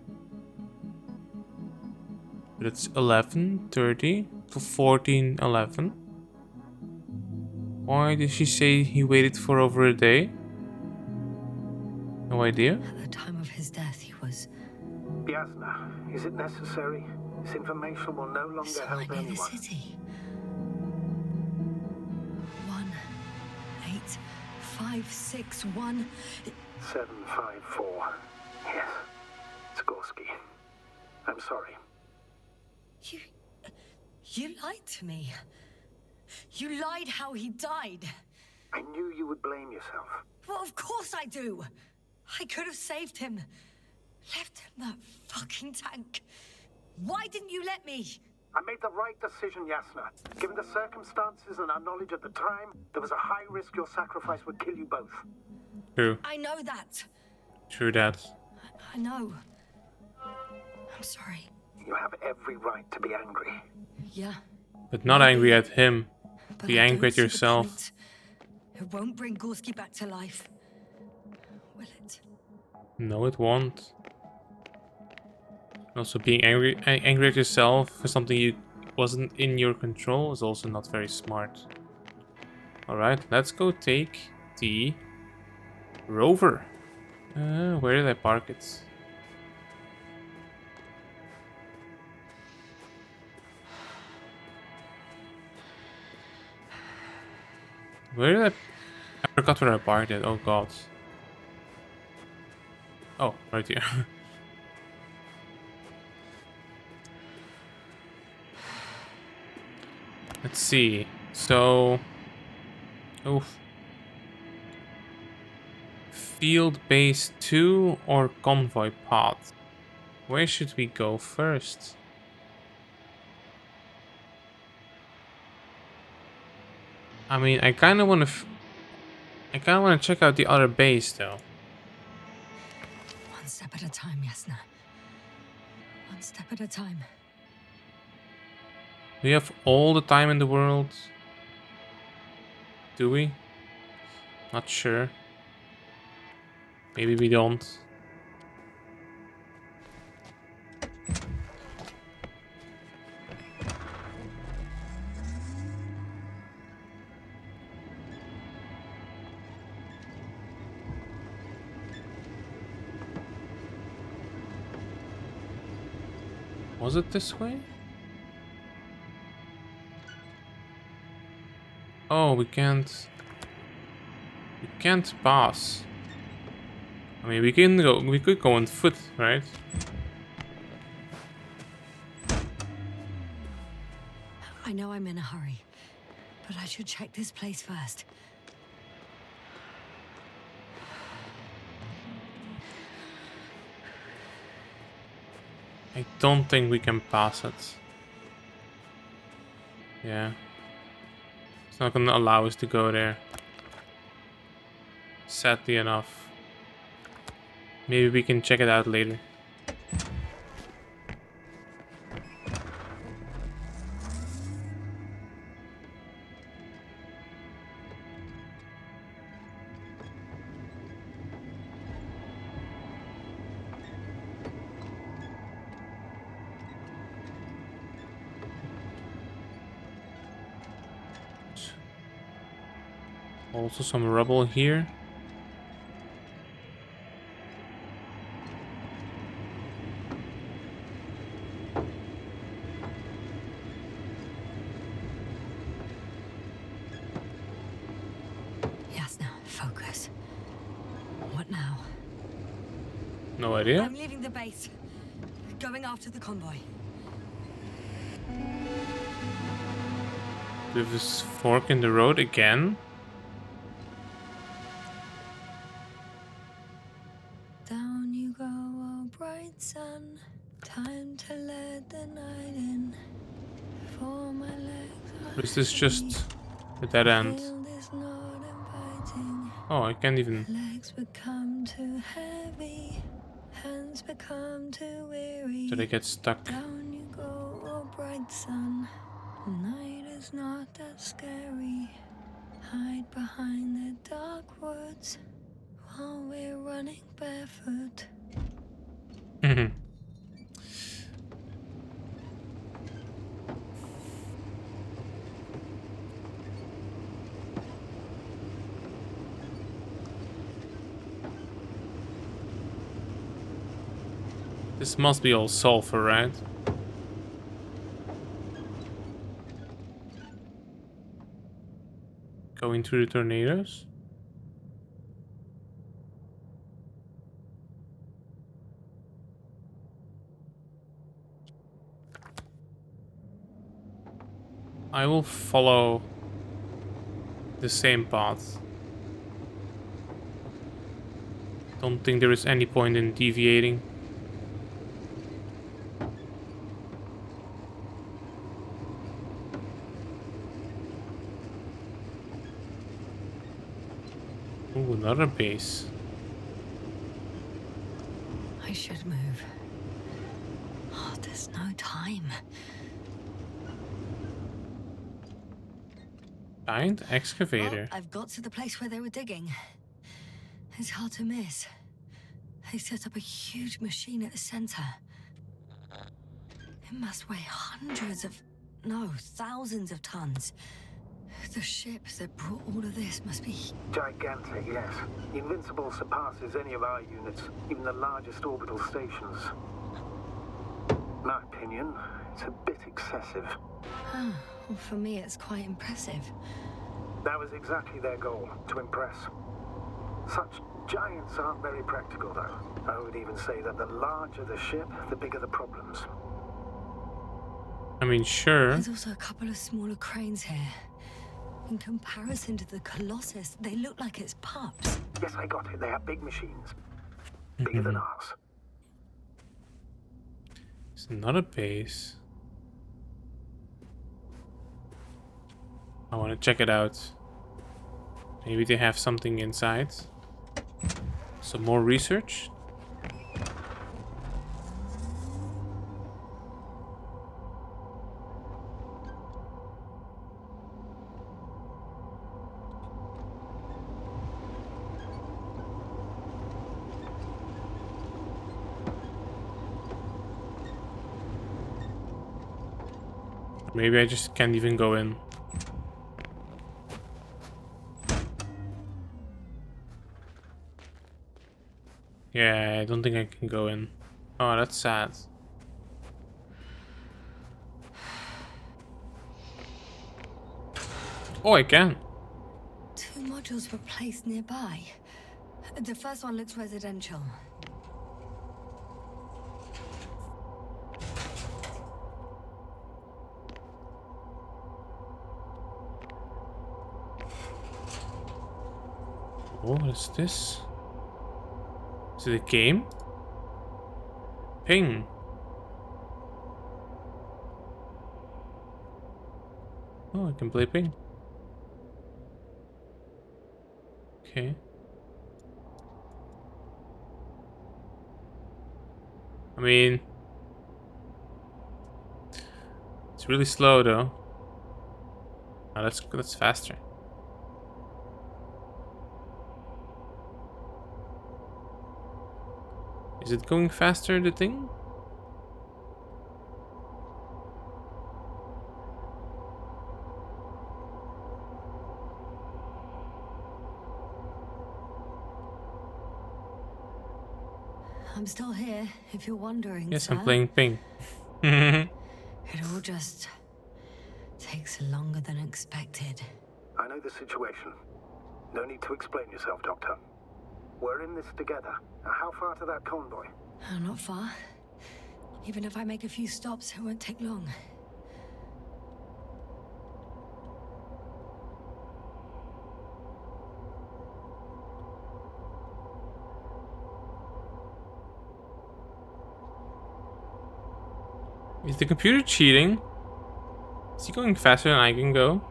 [SPEAKER 1] But it's 11:30 to 14:11. Why did she say he waited for over a day? No idea.
[SPEAKER 2] At the time of his death, he was
[SPEAKER 3] Yasna, is it necessary? This information will no longer
[SPEAKER 2] somewhere
[SPEAKER 3] help
[SPEAKER 2] near the
[SPEAKER 3] anyone.
[SPEAKER 2] city. 18561.
[SPEAKER 3] 754. Yes. Skorsky. I'm sorry.
[SPEAKER 2] You lied to me. You lied how he died.
[SPEAKER 3] I knew you would blame yourself.
[SPEAKER 2] Well, of course I do. I could have saved him. Left him that fucking tank. Why didn't you let me?
[SPEAKER 3] I made the right decision, Yasna. Given the circumstances and our knowledge at the time, there was a high risk your sacrifice would kill you both.
[SPEAKER 1] True.
[SPEAKER 2] I know that.
[SPEAKER 1] True that.
[SPEAKER 2] I know. I'm sorry.
[SPEAKER 3] You have every right to be angry.
[SPEAKER 2] Yeah.
[SPEAKER 1] But not angry at him.
[SPEAKER 2] But
[SPEAKER 1] Be
[SPEAKER 2] I
[SPEAKER 1] angry
[SPEAKER 2] don't
[SPEAKER 1] at
[SPEAKER 2] see the
[SPEAKER 1] yourself.
[SPEAKER 2] point. It won't bring Gorski back to life. Will it?
[SPEAKER 1] No, it won't. Also, being angry at yourself for something you wasn't in your control is also not very smart. Alright, let's go take the rover. Where did I park it? Where did I forgot where I parked it. Oh god. Oh, right here. Let's see. So, oof. Field base 2 or convoy pod? Where should we go first? I mean, I kind of want to check out the other base though.
[SPEAKER 2] One step at a time, Yasna. One step at a time.
[SPEAKER 1] We have all the time in the world. Do we? Not sure. Maybe we don't. Was it this way? Oh, we can't. We can't pass. I mean, we can go. We could go on foot, right?
[SPEAKER 2] I know I'm in a hurry, but I should check this place first.
[SPEAKER 1] I don't think we can pass it. Yeah. It's not gonna allow us to go there. Sadly enough. Maybe we can check it out later. Also some rubble here.
[SPEAKER 2] Yasna, focus. What now?
[SPEAKER 1] No idea.
[SPEAKER 2] I'm leaving the base. Going after the convoy.
[SPEAKER 1] With this fork in the road again.
[SPEAKER 2] Down you go, oh bright sun. Time to let the night in. For my legs
[SPEAKER 1] Or is this just a dead end?
[SPEAKER 2] is not inviting.
[SPEAKER 1] Oh, I can't even.
[SPEAKER 2] Legs become too heavy. Hands become too weary.
[SPEAKER 1] Did I get stuck?
[SPEAKER 2] Down you go, oh bright sun. The night is not that scary. Hide behind the dark woods while we're running barefoot.
[SPEAKER 1] This must be all sulfur, right? Going through the tornadoes? I will follow the same path. Don't think there is any point in deviating. Ooh, another base.
[SPEAKER 2] I should move. Oh, there's no time.
[SPEAKER 1] Giant
[SPEAKER 2] Well,
[SPEAKER 1] excavator.
[SPEAKER 2] I've got to the place where they were digging. It's hard to miss. They set up a huge machine at the center. It must weigh hundreds of, no, thousands of tons. The ship that brought all of this must be...
[SPEAKER 3] Gigantic, yes. Invincible surpasses any of our units, even the largest orbital stations. My opinion, it's a bit excessive.
[SPEAKER 2] Well, for me, it's quite impressive.
[SPEAKER 3] That was exactly their goal, to impress. Such giants aren't very practical, though. I would even say that the larger the ship, the bigger the problems.
[SPEAKER 1] I mean, sure.
[SPEAKER 2] There's also a couple of smaller cranes here. In comparison to the Colossus, they look like it's pups.
[SPEAKER 3] Yes, I got it. They have big machines. Bigger than ours.
[SPEAKER 1] It's another base. I want to check it out. Maybe they have something inside. Some more research. Maybe I just can't even go in. Yeah, I don't think I can go in. Oh, that's sad. Oh, I can.
[SPEAKER 2] 2 modules were placed nearby. The first one looks residential.
[SPEAKER 1] Oh, what is this? Is it a game? Ping. Oh, I can play ping. Okay. I mean, it's really slow though. Oh, that's faster. Is it going faster, the thing?
[SPEAKER 2] I'm still here, if you're wondering.
[SPEAKER 1] Yes,
[SPEAKER 2] sir.
[SPEAKER 1] I'm playing ping.
[SPEAKER 2] It all just takes longer than expected.
[SPEAKER 3] I know the situation. No need to explain yourself, Doctor. We're in this together. Now, how far to that convoy?
[SPEAKER 2] Not far. Even if I make a few stops, it won't take long.
[SPEAKER 1] Is the computer cheating? Is he going faster than I can go?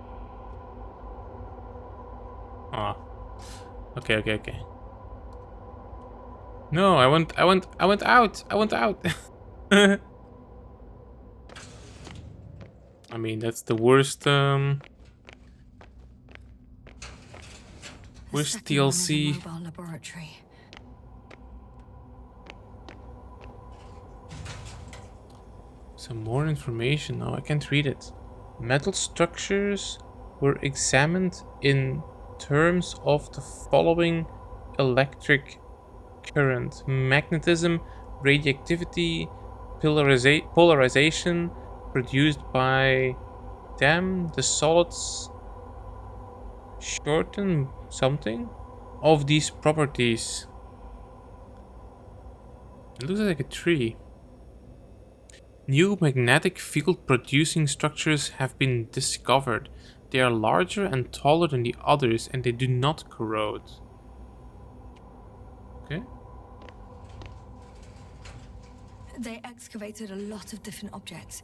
[SPEAKER 1] Oh. Okay. No, I went out. I went out. I mean, that's the worst
[SPEAKER 2] The
[SPEAKER 1] worst
[SPEAKER 2] second one is a
[SPEAKER 1] DLC.
[SPEAKER 2] mobile laboratory.
[SPEAKER 1] Some more information. No, I can't read it. Metal structures were examined in terms of the following electric current: magnetism, radioactivity, polarization produced by them. The solids shorten something of these properties. It looks like a tree. New magnetic field producing structures have been discovered. They are larger and taller than the others and they do not corrode. Okay.
[SPEAKER 2] They excavated a lot of different objects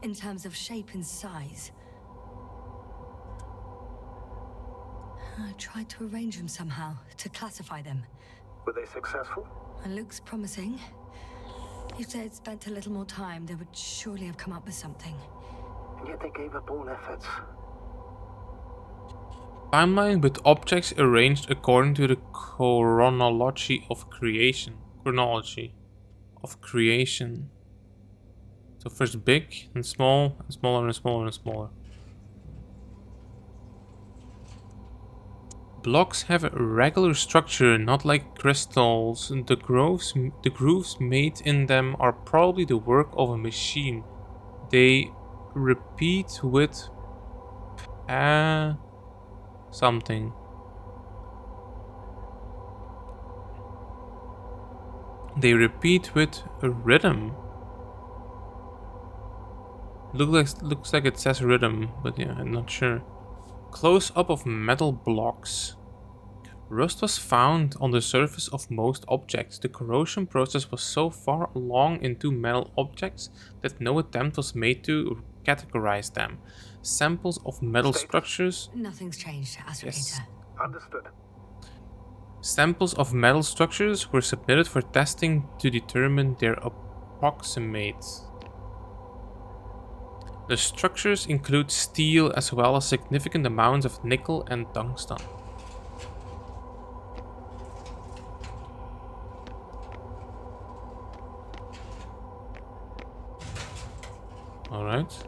[SPEAKER 2] in terms of shape and size. I tried to arrange them somehow, to classify them.
[SPEAKER 3] Were they successful?
[SPEAKER 2] It looks promising. If they had spent a little more time, they would surely have come up with something.
[SPEAKER 3] And yet they gave up all efforts.
[SPEAKER 1] Timeline with objects arranged according to the chronology of creation. Chronology of creation. So first big and small and smaller and smaller and smaller. Blocks have a regular structure, not like crystals. The grooves made in them are probably the work of a machine. They repeat with something. They repeat with a rhythm. Looks like it says rhythm, but yeah, I'm not sure. Close up of metal blocks. Rust was found on the surface of most objects. The corrosion process was so far along into metal objects that no attempt was made to categorize them. Samples of metal structures.
[SPEAKER 2] Nothing's changed, Astrator.
[SPEAKER 1] Yes.
[SPEAKER 3] Understood.
[SPEAKER 1] Samples of metal structures were submitted for testing to determine their approximate. The structures include steel as well as significant amounts of nickel and tungsten. All right.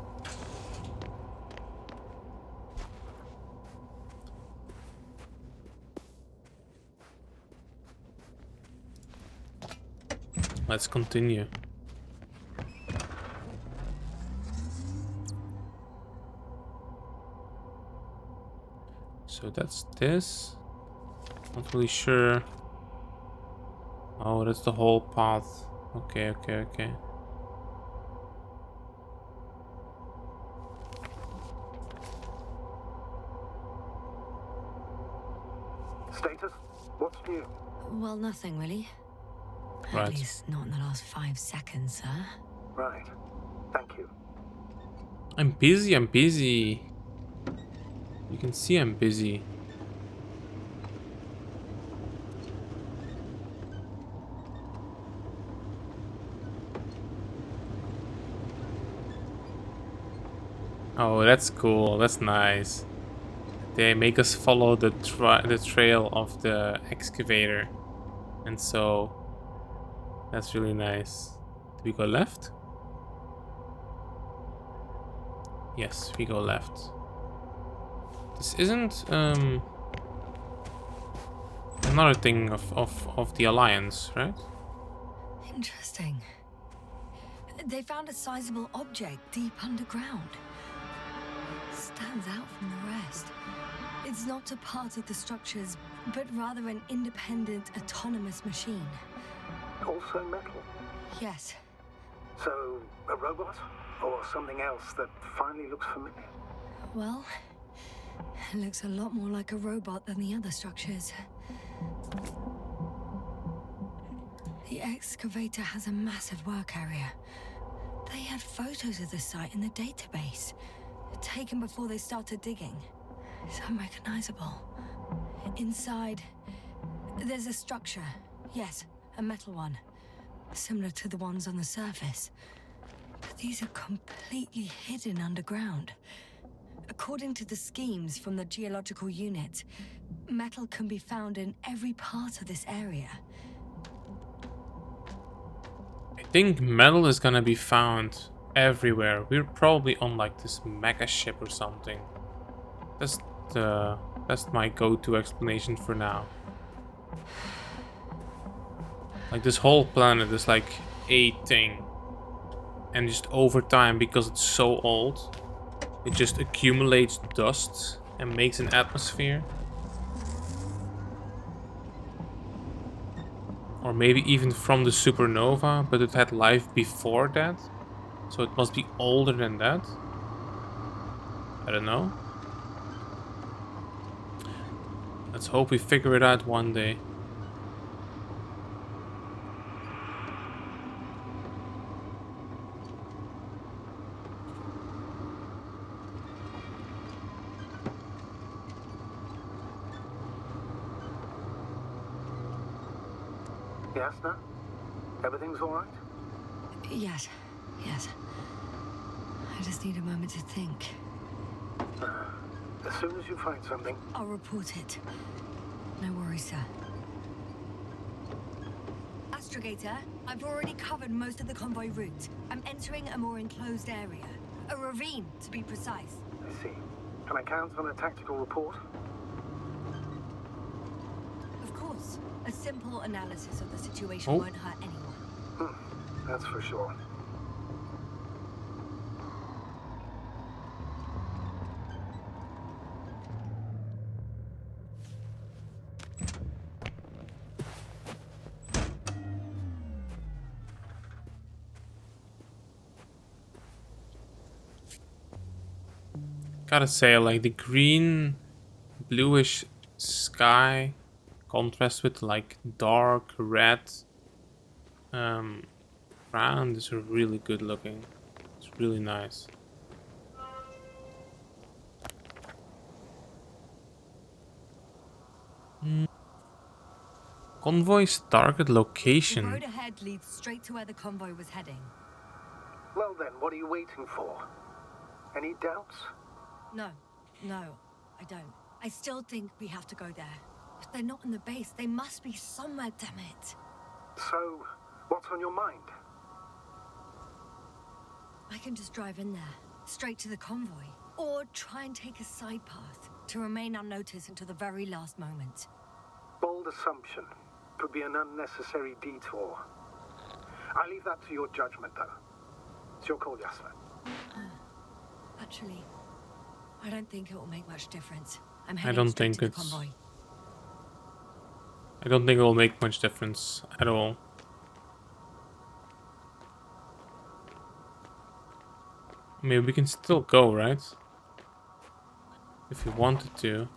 [SPEAKER 1] Let's continue. So that's this. Not really sure. Oh, that's the whole path. Okay.
[SPEAKER 3] Status? What's new?
[SPEAKER 2] Well, nothing really.
[SPEAKER 1] Right.
[SPEAKER 2] At least not in the last 5 seconds, sir.
[SPEAKER 3] Right. Thank you.
[SPEAKER 1] I'm busy. You can see I'm busy. Oh, that's cool. That's nice. They make us follow the trail of the excavator. And so that's really nice. Do we go left? Yes, we go left. This isn't another thing of the Alliance, right?
[SPEAKER 2] Interesting. They found a sizable object deep underground. Stands out from the rest. It's not a part of the structures, but rather an independent, autonomous machine.
[SPEAKER 3] Also metal.
[SPEAKER 2] Yes.
[SPEAKER 3] So, a robot? Or something else that finally looks familiar?
[SPEAKER 2] Well, it looks a lot more like a robot than the other structures. The excavator has a massive work area. They had photos of the site in the database, taken before they started digging. It's unrecognizable. Inside, there's a structure. Yes, a metal one. Similar to the ones on the surface. But these are completely hidden underground. According to the schemes from the geological unit, metal can be found in every part of this area.
[SPEAKER 1] I think metal is gonna be found everywhere. We're probably on like this mega ship or something. That's my go-to explanation for now. Like this whole planet is like a thing. And just over time, because it's so old, it just accumulates dust and makes an atmosphere. Or maybe even from the supernova, but it had life before that. So it must be older than that. I don't know. Let's hope we figure it out one day.
[SPEAKER 3] Yes, no? Everything's all right?
[SPEAKER 2] Yes, yes. I just need a moment to think.
[SPEAKER 3] As soon as you find something.
[SPEAKER 2] I'll report it. No worries, sir. Astrogator, I've already covered most of the convoy route. I'm entering a more enclosed area. A ravine, to be precise.
[SPEAKER 3] I see. Can I count on a tactical report?
[SPEAKER 2] Of course. A simple analysis of the situation won't hurt anyone.
[SPEAKER 3] That's for sure.
[SPEAKER 1] Gotta say, like the green, bluish sky contrast with like dark red ground is really good looking. It's really nice. Convoy's target
[SPEAKER 2] The
[SPEAKER 1] location.
[SPEAKER 2] road ahead leads straight to where the convoy was heading.
[SPEAKER 3] Well then, what are you waiting for? Any doubts?
[SPEAKER 2] No, I don't. I still think we have to go there. If they're not in the base, they must be somewhere, damn it.
[SPEAKER 3] So, what's on your mind?
[SPEAKER 2] I can just drive in there, straight to the convoy. Or try and take a side path, to remain unnoticed until the very last moment.
[SPEAKER 3] Bold assumption. Could be an unnecessary detour. I leave that to your judgment, though. It's your call, Jasper.
[SPEAKER 2] Actually, I don't think it will make much difference. I'm
[SPEAKER 1] I
[SPEAKER 2] heading
[SPEAKER 1] don't
[SPEAKER 2] straight
[SPEAKER 1] think
[SPEAKER 2] to the
[SPEAKER 1] it's.
[SPEAKER 2] convoy.
[SPEAKER 1] I don't think it will make much difference at all. I mean, we can still go, right? If we wanted to.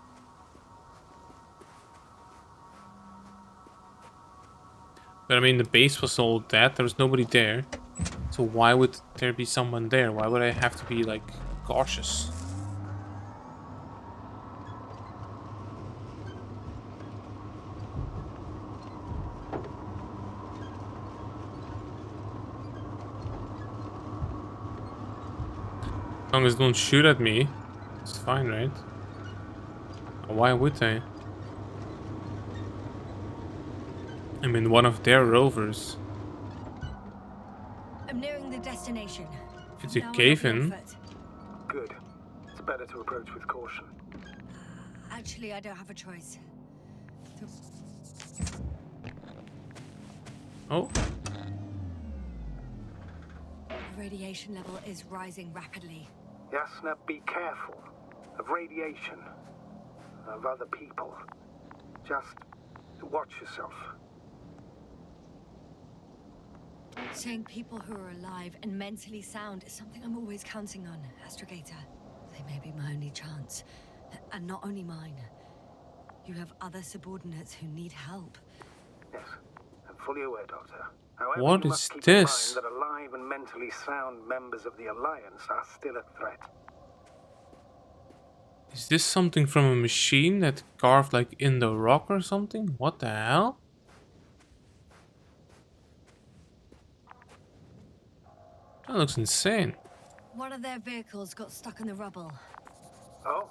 [SPEAKER 1] But I mean, the base was all dead. There was nobody there. So why would there be someone there? Why would I have to be, like, cautious? As long as they don't shoot at me, it's fine, right? Why would they? I'm in one of their rovers.
[SPEAKER 2] I'm nearing the destination.
[SPEAKER 1] It's
[SPEAKER 2] From
[SPEAKER 1] a
[SPEAKER 2] now on,
[SPEAKER 1] cave
[SPEAKER 2] I'll be on
[SPEAKER 1] in.
[SPEAKER 2] foot.
[SPEAKER 3] Good. It's better to approach with caution.
[SPEAKER 2] Actually, I don't have a choice.
[SPEAKER 1] Oh,
[SPEAKER 2] The radiation level is rising rapidly.
[SPEAKER 3] Yasna, be careful. Of radiation. Of other people. Just watch yourself.
[SPEAKER 2] Seeing people who are alive and mentally sound is something I'm always counting on, Astrogator. They may be my only chance. And not only mine. You have other subordinates who need help.
[SPEAKER 3] Yes, I'm fully aware, Doctor. However,
[SPEAKER 1] What
[SPEAKER 3] you
[SPEAKER 1] is
[SPEAKER 3] must keep
[SPEAKER 1] this?
[SPEAKER 3] in mind that alive and mentally sound members of the Alliance are still a threat.
[SPEAKER 1] Is this something from a machine that carved like in the rock or something? What the hell? That looks insane.
[SPEAKER 2] One of their vehicles got stuck in the rubble.
[SPEAKER 3] Oh,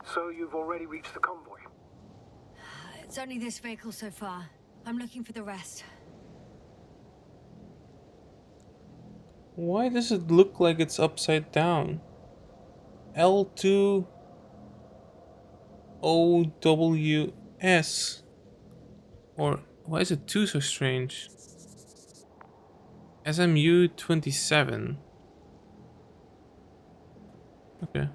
[SPEAKER 3] so you've already reached the convoy?
[SPEAKER 2] It's only this vehicle so far. I'm looking for the rest.
[SPEAKER 1] Why does it look like it's upside down? L2OWS. Or why is it 2 so strange? SMU 27. Okay.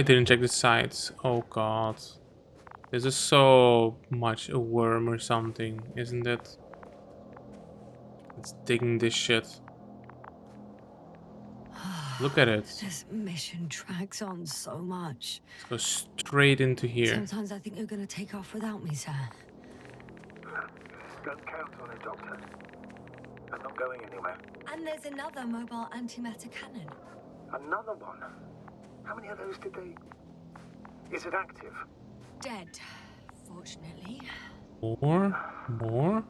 [SPEAKER 1] I didn't check the sides. Oh god. This is so much a worm or something, isn't it? It's digging this shit. Look at it.
[SPEAKER 2] This mission drags on so much.
[SPEAKER 1] Let's go straight into here.
[SPEAKER 2] Sometimes I think you're gonna take off without me, sir.
[SPEAKER 3] Don't count on it, Doctor. I'm not going anywhere.
[SPEAKER 2] And there's another mobile antimatter cannon.
[SPEAKER 3] Another one? How many of those did they... Is it active?
[SPEAKER 2] Dead, fortunately.
[SPEAKER 1] More?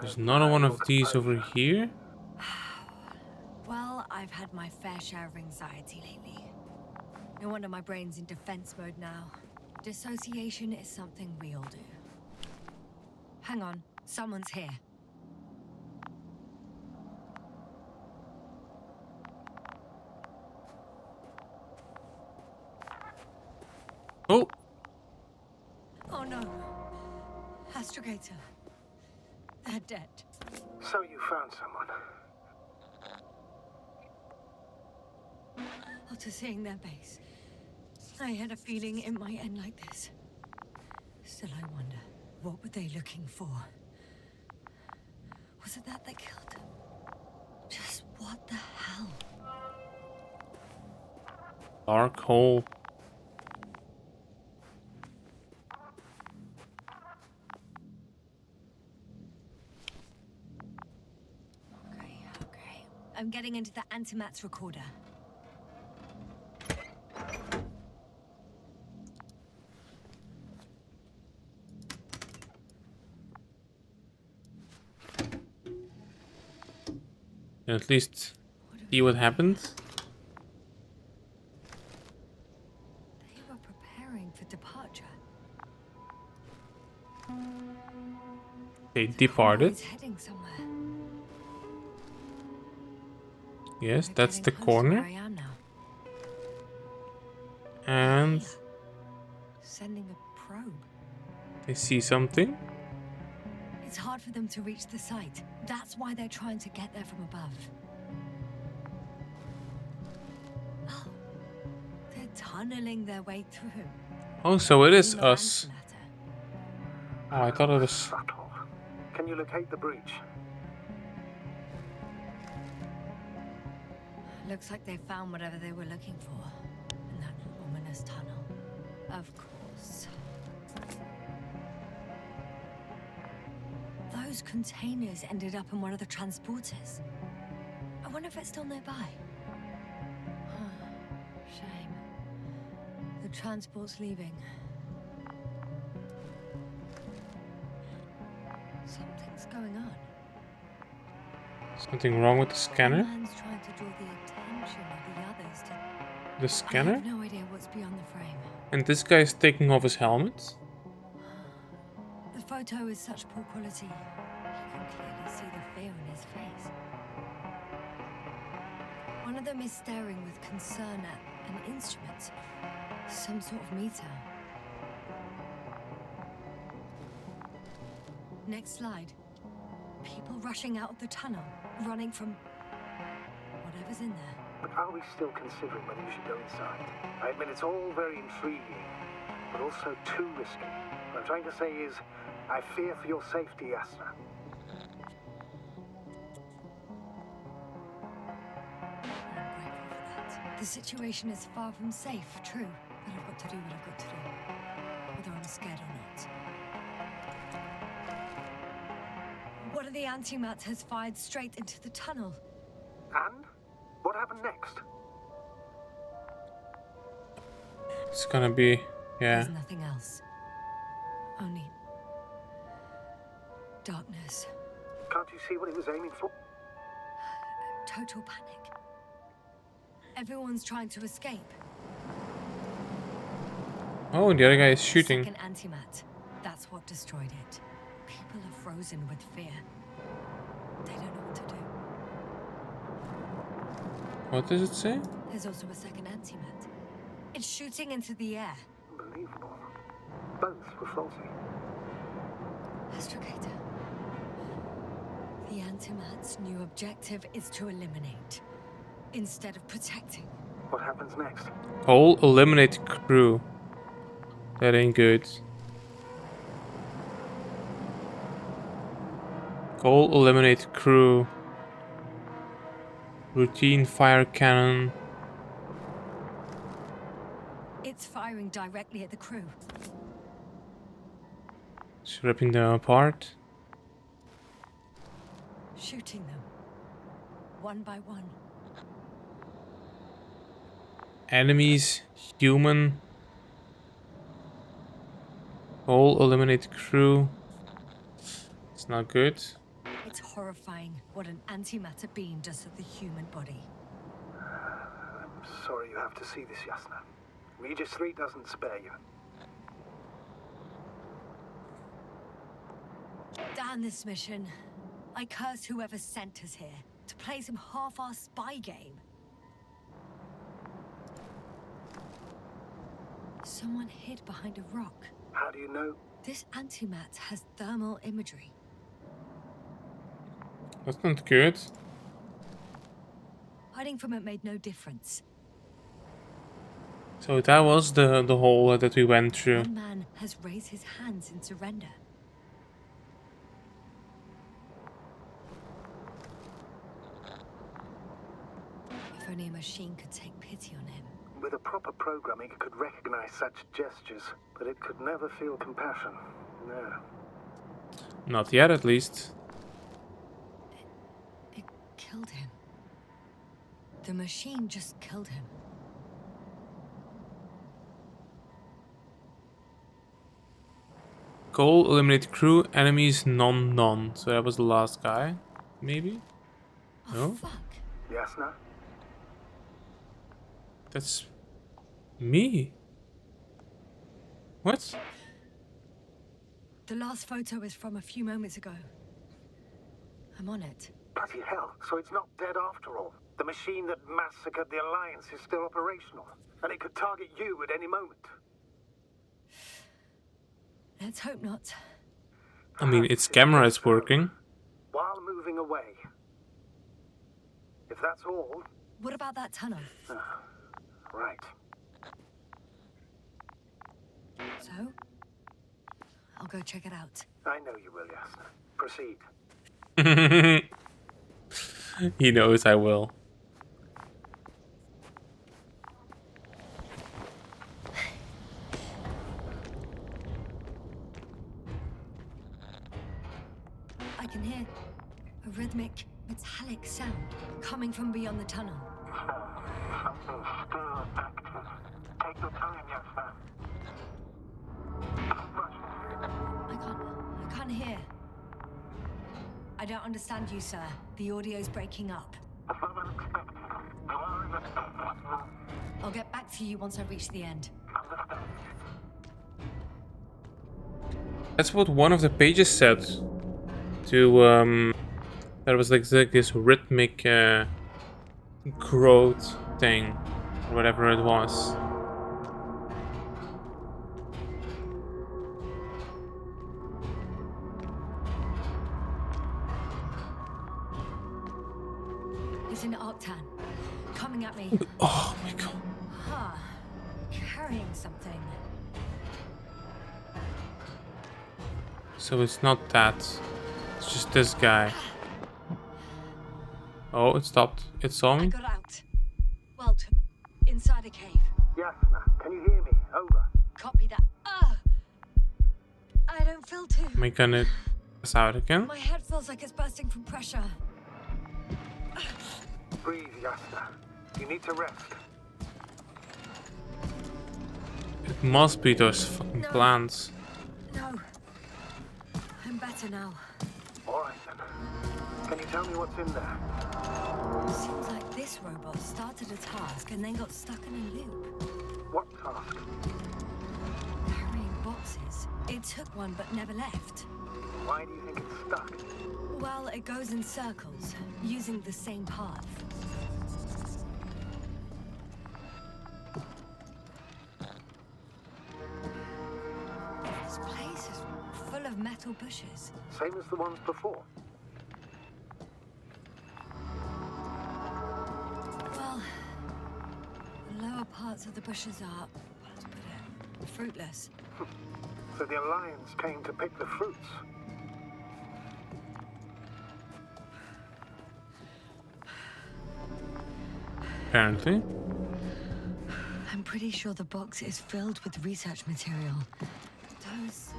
[SPEAKER 1] There's another one of these over here.
[SPEAKER 2] Well, I've had my fair share of anxiety lately. No wonder my brain's in defense mode now. Dissociation is something we all do. Hang on, someone's here.
[SPEAKER 1] Oh!
[SPEAKER 2] Oh no. Astrogator. They're dead.
[SPEAKER 3] So you found someone.
[SPEAKER 2] After seeing their base, I had a feeling it might end like this. Still, I wonder, what were they looking for? Was it that killed them? Just what the hell?
[SPEAKER 1] Dark hole.
[SPEAKER 2] Okay. I'm getting into the antimat's recorder.
[SPEAKER 1] At least see what happened.
[SPEAKER 2] They were preparing for departure.
[SPEAKER 1] They departed.
[SPEAKER 2] It's heading somewhere.
[SPEAKER 1] Yes,
[SPEAKER 2] They're
[SPEAKER 1] that's the
[SPEAKER 2] getting close to where
[SPEAKER 1] corner.
[SPEAKER 2] I am now.
[SPEAKER 1] And
[SPEAKER 2] Sending a probe.
[SPEAKER 1] I see something.
[SPEAKER 2] It's hard for them to reach the site. That's why they're trying to get there from above. Oh, they're tunneling their way through.
[SPEAKER 1] Oh, so it is
[SPEAKER 2] In the
[SPEAKER 1] us.
[SPEAKER 2] antimatter.
[SPEAKER 1] Oh, I thought it was...
[SPEAKER 3] Subtle. Can you locate the breach?
[SPEAKER 2] Looks like they found whatever they were looking for in that ominous tunnel. Of course. Those containers ended up in one of the transporters. I wonder if it's still nearby. Shame. The transport's leaving. Something's going on.
[SPEAKER 1] Something wrong with the scanner?
[SPEAKER 2] Man's trying to draw the attention of the others to...
[SPEAKER 1] The
[SPEAKER 2] I
[SPEAKER 1] scanner?
[SPEAKER 2] have no idea what's beyond the frame.
[SPEAKER 1] And this guy is taking off his helmet?
[SPEAKER 2] The photo is such poor quality. You can clearly see the fear in his face. One of them is staring with concern at an instrument. Some sort of meter. Next slide. People rushing out of the tunnel, running from whatever's in there.
[SPEAKER 3] But are we still considering whether you should go inside? I admit it's all very intriguing, but also too risky. What I'm trying to say is, I fear for your safety, Yasna.
[SPEAKER 2] I'm grateful for that. The situation is far from safe, true, but I've got to do what I've got to do, whether I'm scared or not. One of the antimatters fired straight into the tunnel.
[SPEAKER 3] And? What happened next?
[SPEAKER 1] It's gonna be... yeah.
[SPEAKER 2] There's nothing else. Only... darkness.
[SPEAKER 3] Can't you see what he was aiming for?
[SPEAKER 2] Total panic. Everyone's trying to escape.
[SPEAKER 1] Oh, and the other guy is shooting.
[SPEAKER 2] Second antimat. That's what destroyed it. People are frozen with fear. They don't know what to do.
[SPEAKER 1] What does it say?
[SPEAKER 2] There's also a second antimat. It's shooting into the air.
[SPEAKER 3] Unbelievable. Both were faulty.
[SPEAKER 2] Astrogator. The antimat's new objective is to eliminate, instead of protecting.
[SPEAKER 3] What happens next?
[SPEAKER 1] Whole eliminate crew. That ain't good. Whole eliminate crew. Routine fire cannon.
[SPEAKER 2] It's firing directly at the crew.
[SPEAKER 1] It's ripping them apart.
[SPEAKER 2] Shooting them. One by one.
[SPEAKER 1] Enemies, human. Whole eliminate crew. It's not good.
[SPEAKER 2] It's horrifying what an antimatter beam does to the human body.
[SPEAKER 3] I'm sorry you have to see this, Yasna. Regis 3 doesn't spare you.
[SPEAKER 2] Damn this mission. I curse whoever sent us here to play some half-assed spy game. Someone hid behind a rock.
[SPEAKER 3] How do you know?
[SPEAKER 2] This antimat has thermal imagery.
[SPEAKER 1] That's not good.
[SPEAKER 2] Hiding from it made no difference.
[SPEAKER 1] So that was the hole that we went through.
[SPEAKER 2] One man has raised his hands in surrender. If only a machine could take pity on him.
[SPEAKER 3] With a proper programming, it could recognize such gestures, but it could never feel compassion. No.
[SPEAKER 1] Not yet, at least.
[SPEAKER 2] It killed him. The machine just killed him.
[SPEAKER 1] Goal, eliminate crew, enemies, none. So that was the last guy, maybe?
[SPEAKER 2] Oh,
[SPEAKER 1] No?
[SPEAKER 2] fuck.
[SPEAKER 3] Yasna?
[SPEAKER 1] That's me. What?
[SPEAKER 2] The last photo is from a few moments ago. I'm on it.
[SPEAKER 3] Bloody hell, so it's not dead after all. The machine that massacred the Alliance is still operational, and it could target you at any moment.
[SPEAKER 2] Let's hope not.
[SPEAKER 1] I mean, its camera is working.
[SPEAKER 3] While moving away. If that's all,
[SPEAKER 2] What about that tunnel?
[SPEAKER 3] right.
[SPEAKER 2] So? I'll go check it out.
[SPEAKER 3] I know you will, Yasna. Proceed.
[SPEAKER 1] He knows I will.
[SPEAKER 2] I can hear a rhythmic, metallic sound coming from beyond the tunnel.
[SPEAKER 3] Something still active. Take your time, Yasna.
[SPEAKER 2] I can't hear. I don't understand you, sir. The audio's breaking up. I'll get back to you once I reach the end.
[SPEAKER 1] That's what one of the pages said. To there was like this rhythmic growth thing, or whatever it was.
[SPEAKER 2] It's an Arctan. Coming at me.
[SPEAKER 1] Oh my god.
[SPEAKER 2] Huh. Carrying something.
[SPEAKER 1] So it's not that. It's just this guy. Oh, it stopped. It saw
[SPEAKER 2] I
[SPEAKER 1] me.
[SPEAKER 2] got out. Well, inside a cave.
[SPEAKER 3] Yasna, can you hear me? Over.
[SPEAKER 2] Copy that. I don't feel too.
[SPEAKER 1] Am I gonna pass out again?
[SPEAKER 2] My head feels like it's bursting from pressure.
[SPEAKER 3] Breathe, Yasna. You need to rest.
[SPEAKER 1] It must be those fucking
[SPEAKER 2] No.
[SPEAKER 1] plants.
[SPEAKER 2] No. I'm better now.
[SPEAKER 3] All right, then. Can you tell me what's in there?
[SPEAKER 2] Seems like this robot started a task and then got stuck in a loop.
[SPEAKER 3] What task?
[SPEAKER 2] Carrying boxes. It took one but never left.
[SPEAKER 3] Why do you think it's stuck?
[SPEAKER 2] Well, it goes in circles, using the same path. This place is full of metal bushes.
[SPEAKER 3] Same as the ones before.
[SPEAKER 2] Well, So the bushes are, how to put it, fruitless.
[SPEAKER 3] So the Alliance came to pick the fruits.
[SPEAKER 1] Apparently.
[SPEAKER 2] I'm pretty sure the box is filled with research material. Those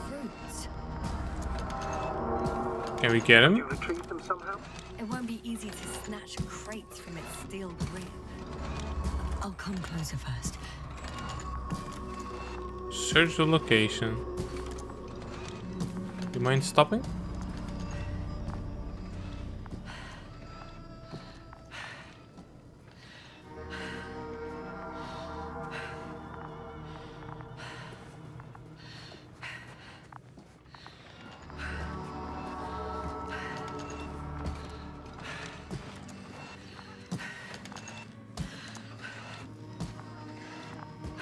[SPEAKER 2] fruits.
[SPEAKER 1] Can we get
[SPEAKER 3] You
[SPEAKER 1] him?
[SPEAKER 3] retrieved them somehow?
[SPEAKER 2] It won't be easy to snatch crates from its steel grip. I'll come closer first.
[SPEAKER 1] Search the location. You mind stopping?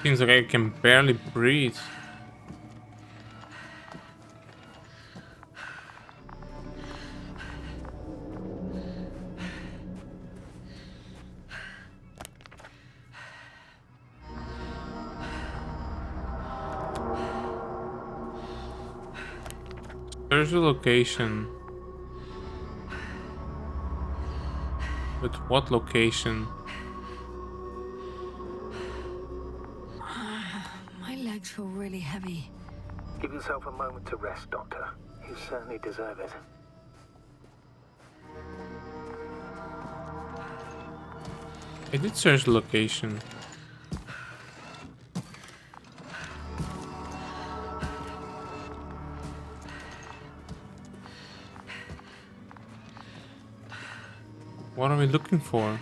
[SPEAKER 1] Seems like I can barely breathe. There's a location. But what location?
[SPEAKER 2] My legs feel really heavy.
[SPEAKER 3] Give yourself a moment to rest, Doctor. You certainly deserve it.
[SPEAKER 1] I did search the location. What are we looking for?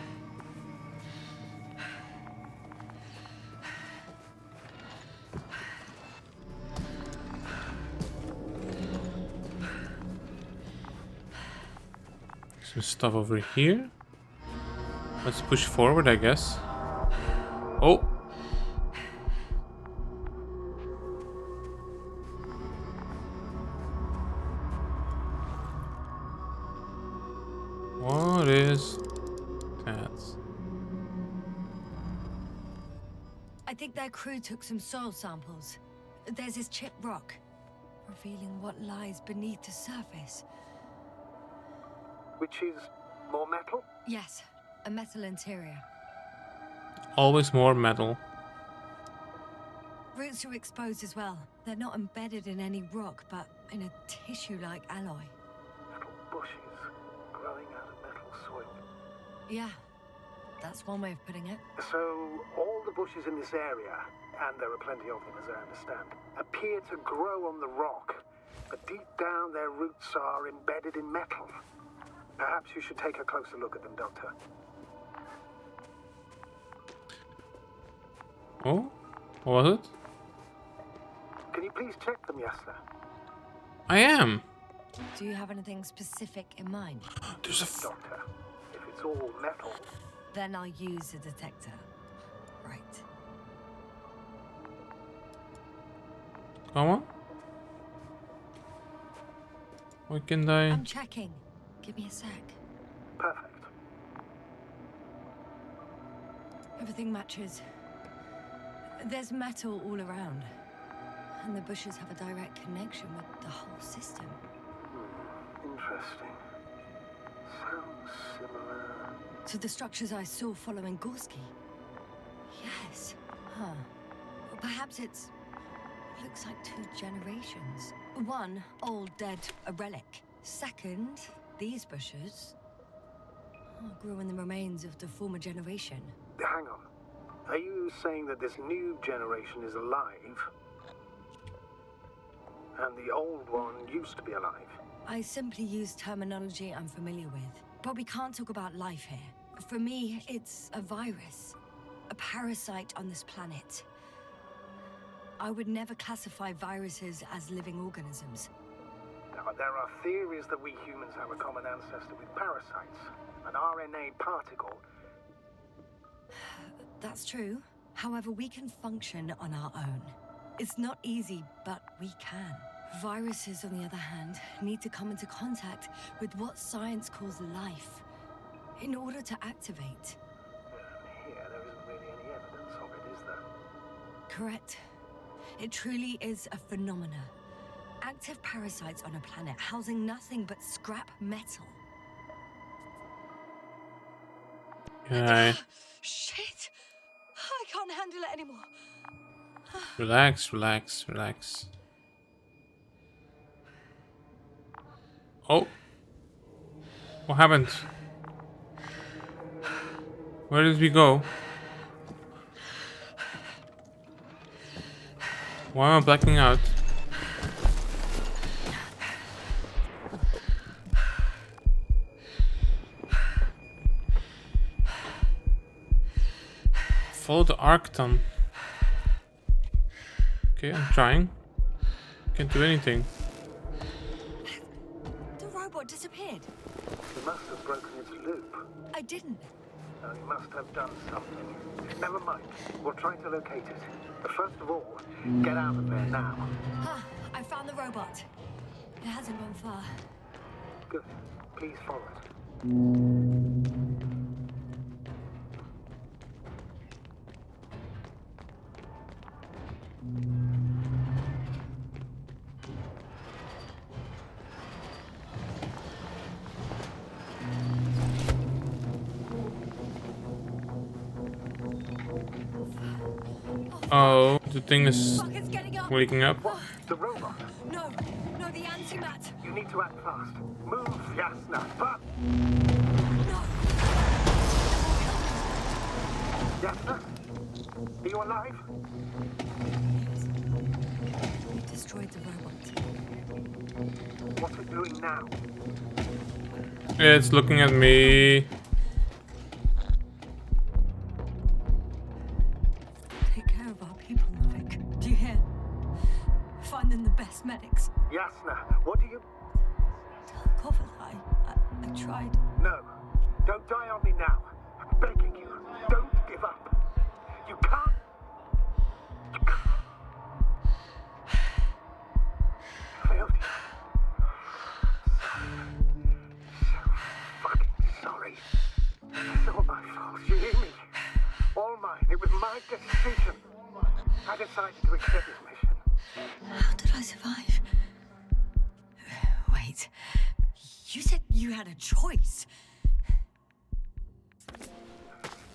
[SPEAKER 1] Some stuff over here. Let's push forward, I guess. Oh! What is that?
[SPEAKER 2] I think their crew took some soil samples. There's this chipped rock, revealing what lies beneath the surface.
[SPEAKER 3] Which is more metal?
[SPEAKER 2] Yes, a metal interior.
[SPEAKER 1] Always more metal.
[SPEAKER 2] Roots are exposed as well. They're not embedded in any rock, but in a tissue-like alloy.
[SPEAKER 3] Little bushes growing out of metal soil.
[SPEAKER 2] Yeah, that's one way of putting it.
[SPEAKER 3] So, all the bushes in this area, and there are plenty of them as I understand, appear to grow on the rock, but deep down their roots are embedded in metal. Perhaps you should take a closer look at them, Doctor.
[SPEAKER 1] Oh? What was it?
[SPEAKER 3] Can you please check them, Yasser?
[SPEAKER 1] I am!
[SPEAKER 2] Do you have anything specific in mind?
[SPEAKER 1] There's a
[SPEAKER 3] Doctor, if it's all metal,
[SPEAKER 2] Then I'll use a detector. Right.
[SPEAKER 1] Come on. Why can't I?
[SPEAKER 2] I'm checking. Give me a sec.
[SPEAKER 3] perfect.
[SPEAKER 2] Everything matches. There's metal all around. And the bushes have a direct connection with the whole system.
[SPEAKER 3] Interesting. Sounds similar.
[SPEAKER 2] To the structures I saw following Gorski. Yes. Huh. Well, perhaps it's... looks like 2 generations. One, old, dead, a relic. Second, these bushes grew in the remains of the former generation.
[SPEAKER 3] Hang on. Are you saying that this new generation is alive? And the old one used to be alive?
[SPEAKER 2] I simply use terminology I'm familiar with. But we can't talk about life here. For me, it's a virus. A parasite on this planet. I would never classify viruses as living organisms.
[SPEAKER 3] Now, there are theories that we humans have a common ancestor with parasites. An RNA particle.
[SPEAKER 2] That's true. However, we can function on our own. It's not easy, but we can. Viruses, on the other hand, need to come into contact with what science calls life in order to activate.
[SPEAKER 3] Here, there isn't really any evidence of it, is
[SPEAKER 2] correct. It truly is a phenomena. Active parasites on a planet housing nothing but scrap metal.
[SPEAKER 1] Alright.
[SPEAKER 2] Shit! I can't handle it anymore.
[SPEAKER 1] Relax, relax, relax. Oh. What happened? Where did we go? Why am I blacking out? Follow the Arcton. Okay, I'm trying. Can't do anything.
[SPEAKER 2] The robot disappeared.
[SPEAKER 3] You must have broken its loop.
[SPEAKER 2] I didn't.
[SPEAKER 3] Oh, you must have done something. Never mind. We'll try to locate it. But first of all, get out of there now.
[SPEAKER 2] Ah, I found the robot. It hasn't gone far.
[SPEAKER 3] Good. Please follow it.
[SPEAKER 1] Oh, the thing is
[SPEAKER 2] Fuck, it's getting up.
[SPEAKER 1] waking up.
[SPEAKER 3] What? The robot?
[SPEAKER 2] No, the antimat.
[SPEAKER 3] You need to act fast. Move, Yasna. But...
[SPEAKER 2] No.
[SPEAKER 3] Yasna? Are you alive?
[SPEAKER 2] We destroyed the robot.
[SPEAKER 3] What's it doing now?
[SPEAKER 1] It's looking at me.
[SPEAKER 2] Take care of our people, Novik. Do you hear? Find them the best medics.
[SPEAKER 3] Yasna, what do you...
[SPEAKER 2] Tell Kovalai. I tried.
[SPEAKER 3] No. Don't die on me now. I'm begging you. Don't give up. You can't. You can't. Failed you. So fucking sorry. It's all my fault. You hear me? All mine. It was my decision. I decided to accept this mission.
[SPEAKER 2] How did I survive? Wait. You said you had a choice.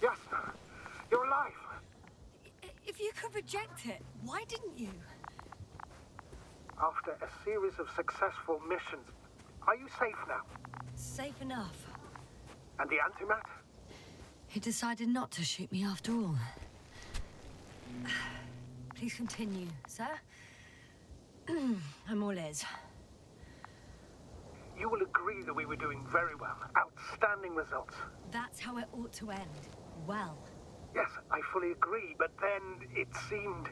[SPEAKER 3] Yasna, you're alive.
[SPEAKER 2] If you could reject it, why didn't you?
[SPEAKER 3] After a series of successful missions, are you safe now?
[SPEAKER 2] Safe enough.
[SPEAKER 3] And the antimat?
[SPEAKER 2] He decided not to shoot me after all. Please continue, sir. I'm all ears.
[SPEAKER 3] You will agree that we were doing very well. Outstanding results.
[SPEAKER 2] That's how it ought to end. Well.
[SPEAKER 3] Yes, I fully agree, but then it seemed...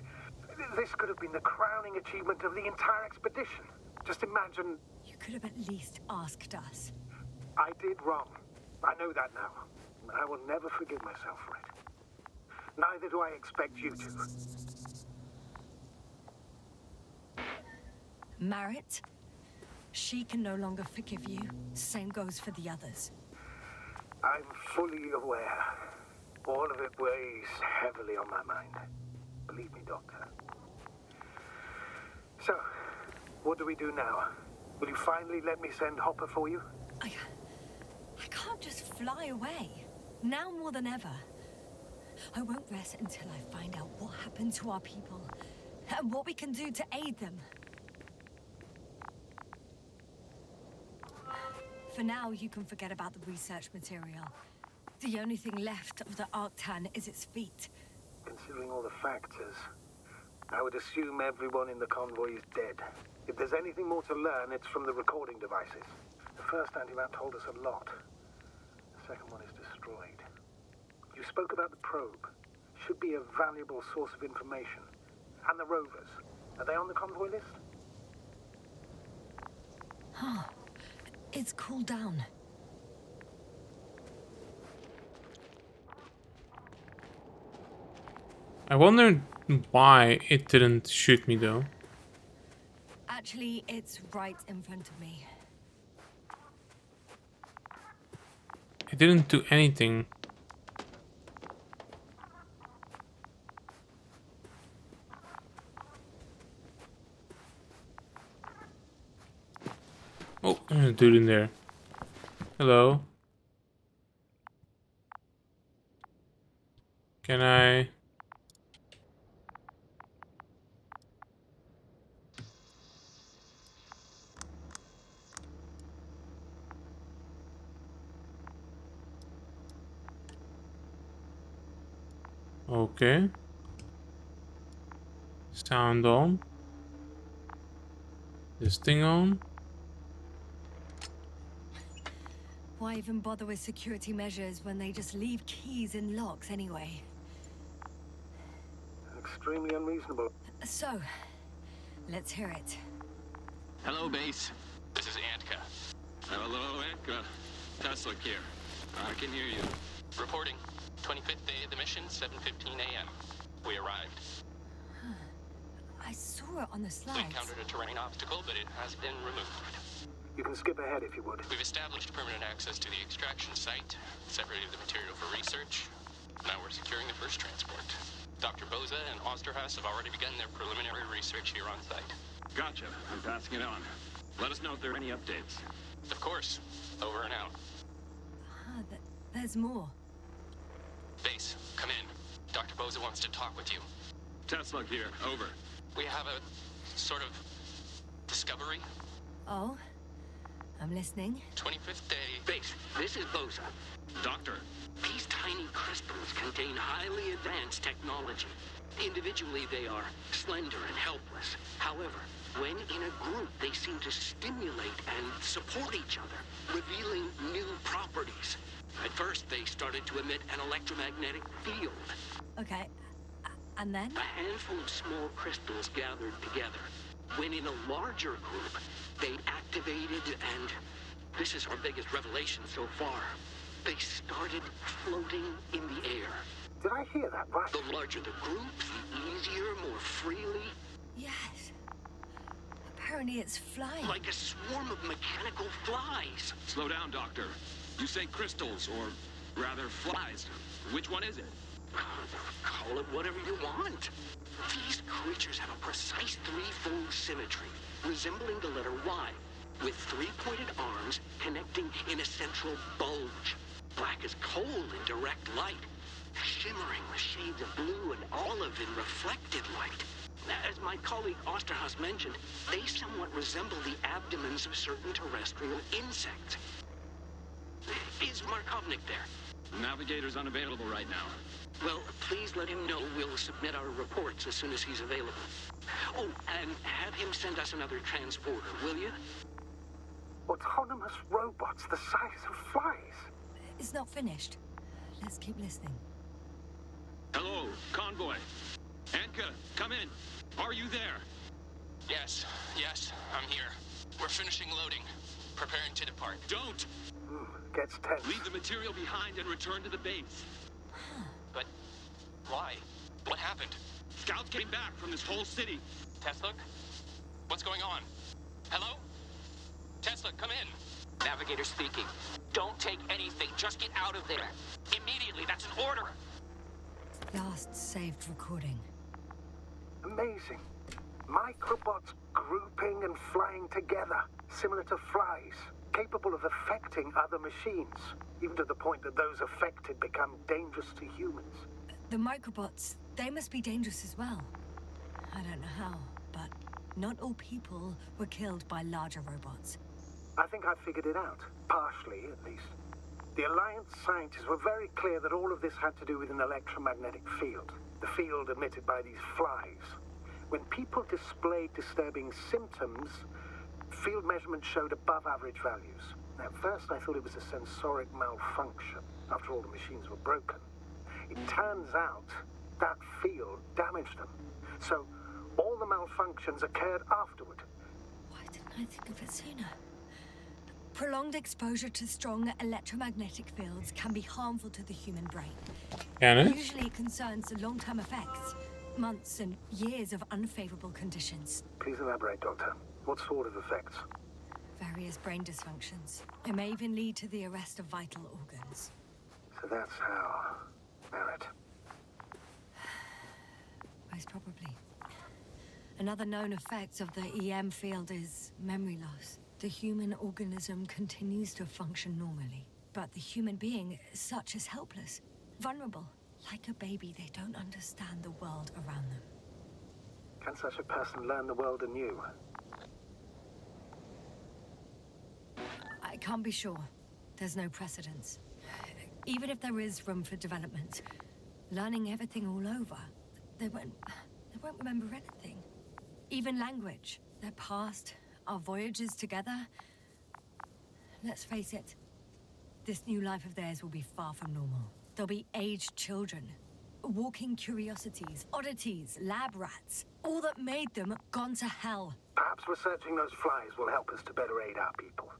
[SPEAKER 3] This could have been the crowning achievement of the entire expedition. Just imagine...
[SPEAKER 2] You could have at least asked us.
[SPEAKER 3] I did wrong. I know that now. I will never forgive myself for it. Neither do I expect you to.
[SPEAKER 2] Marit? She can no longer forgive you. Same goes for the others.
[SPEAKER 3] I'm fully aware. All of it weighs heavily on my mind. Believe me, Doctor. So, what do we do now? Will you finally let me send Hopper for you?
[SPEAKER 2] I can't just fly away. Now more than ever. I won't rest until I find out what happened to our people and what we can do to aid them. For now, you can forget about the research material. The only thing left of the Arctan is its feet.
[SPEAKER 3] Considering all the factors, I would assume everyone in the convoy is dead. If there's anything more to learn, it's from the recording devices. The first antimat told us a lot. The second one is destroyed. You spoke about the probe. Should be a valuable source of information. And the rovers. Are they on the convoy list?
[SPEAKER 2] Huh. It's cooled down.
[SPEAKER 1] I wonder why it didn't shoot me though.
[SPEAKER 2] Actually, it's right in front of me.
[SPEAKER 1] It didn't do anything. Oh, there's a dude in there. Hello. Can I... Okay. Sound on. This thing on.
[SPEAKER 2] Why even bother with security measures when they just leave keys in locks anyway?
[SPEAKER 3] Extremely unreasonable.
[SPEAKER 2] So, let's hear it.
[SPEAKER 4] Hello, base. This is Antka. Hello, Antka. Tesla here. I can hear you. Reporting. 25th day of the mission, 7:15 a.m. We arrived.
[SPEAKER 2] I saw it on the
[SPEAKER 4] We
[SPEAKER 2] slides.
[SPEAKER 4] encountered a terrain obstacle, but it has been removed.
[SPEAKER 3] You can skip ahead if you would.
[SPEAKER 4] We've established permanent access to the extraction site, separated the material for research. Now we're securing the first transport. Dr. Boza and Osterhaus have already begun their preliminary research here on site.
[SPEAKER 5] Gotcha. I'm passing it on. Let us know if there are any updates.
[SPEAKER 4] Of course. Over and out.
[SPEAKER 2] There's more.
[SPEAKER 4] Base, come in. Dr. Boza wants to talk with you.
[SPEAKER 5] Tesla here. Over.
[SPEAKER 4] We have a sort of discovery.
[SPEAKER 2] Oh? I'm listening.
[SPEAKER 4] 25th day.
[SPEAKER 6] Base, this is Boza.
[SPEAKER 5] Doctor.
[SPEAKER 6] These tiny crystals contain highly advanced technology. Individually, they are slender and helpless. However, when in a group, they seem to stimulate and support each other, revealing new properties. At first, they started to emit an electromagnetic field.
[SPEAKER 2] Okay. And then?
[SPEAKER 6] A handful of small crystals gathered together. When in a larger group, they activated and... this is our biggest revelation so far. They started floating in the air.
[SPEAKER 3] Did I hear that right?
[SPEAKER 6] The larger the group, the easier, more freely.
[SPEAKER 2] Yes. Apparently it's flying.
[SPEAKER 6] Like a swarm of mechanical flies.
[SPEAKER 5] Slow down, Doctor. You say crystals, or rather flies. Which one is it?
[SPEAKER 6] Call it whatever you want. These creatures have a precise threefold symmetry, resembling the letter Y, with three-pointed arms connecting in a central bulge. Black as coal in direct light, shimmering with shades of blue and olive in reflected light. As my colleague Osterhaus mentioned, they somewhat resemble the abdomens of certain terrestrial insects. Is Markovnik there?
[SPEAKER 5] Navigator's unavailable right now.
[SPEAKER 6] Well, please let him know we'll submit our reports as soon as he's available. Oh, and have him send us another transporter, will you?
[SPEAKER 3] Autonomous robots the size of flies.
[SPEAKER 2] It's not finished. Let's keep listening.
[SPEAKER 5] Hello, convoy. Anka, come in. Are you there?
[SPEAKER 4] Yes, I'm here. We're finishing loading. Preparing to depart.
[SPEAKER 5] Don't!
[SPEAKER 3] Gets tense.
[SPEAKER 5] Leave the material behind and return to the base.
[SPEAKER 4] But why? What happened?
[SPEAKER 5] Scouts came back from this whole city.
[SPEAKER 4] Tesla? What's going on? Hello? Tesla, come in. Navigator speaking. Don't take anything. Just get out of there. Immediately. That's an order.
[SPEAKER 2] Last saved recording.
[SPEAKER 3] Amazing. Microbots grouping and flying together, similar to flies, capable of affecting other machines, even to the point that those affected become dangerous to humans.
[SPEAKER 2] The microbots, they must be dangerous as well. I don't know how, but not all people were killed by larger robots.
[SPEAKER 3] I think I figured it out, partially at least. The Alliance scientists were very clear that all of this had to do with an electromagnetic field, the field emitted by these flies. When people displayed disturbing symptoms, field measurements showed above average values. At first I thought it was a sensoric malfunction, after all the machines were broken. It turns out that field damaged them. So all the malfunctions occurred afterward.
[SPEAKER 2] Why didn't I think of it sooner? Prolonged exposure to strong electromagnetic fields can be harmful to the human brain.
[SPEAKER 1] Can it?
[SPEAKER 2] Usually concerns long-term effects, months and years of unfavorable conditions.
[SPEAKER 3] Please elaborate, Doctor. What sort of effects?
[SPEAKER 2] Various brain dysfunctions. It may even lead to the arrest of vital organs.
[SPEAKER 3] So that's how... Merit.
[SPEAKER 2] Most probably. Another known effect of the EM field is memory loss. The human organism continues to function normally, but the human being is such as helpless, vulnerable. Like a baby, they don't understand the world around them.
[SPEAKER 3] Can such a person learn the world anew?
[SPEAKER 2] I can't be sure. There's no precedence. Even if there is room for development, learning everything all over, they won't remember anything. Even language, their past, our voyages together. Let's face it, this new life of theirs will be far from normal. They'll be aged children, walking curiosities, oddities, lab rats. All that made them gone to hell.
[SPEAKER 3] Perhaps researching those flies will help us to better aid our people.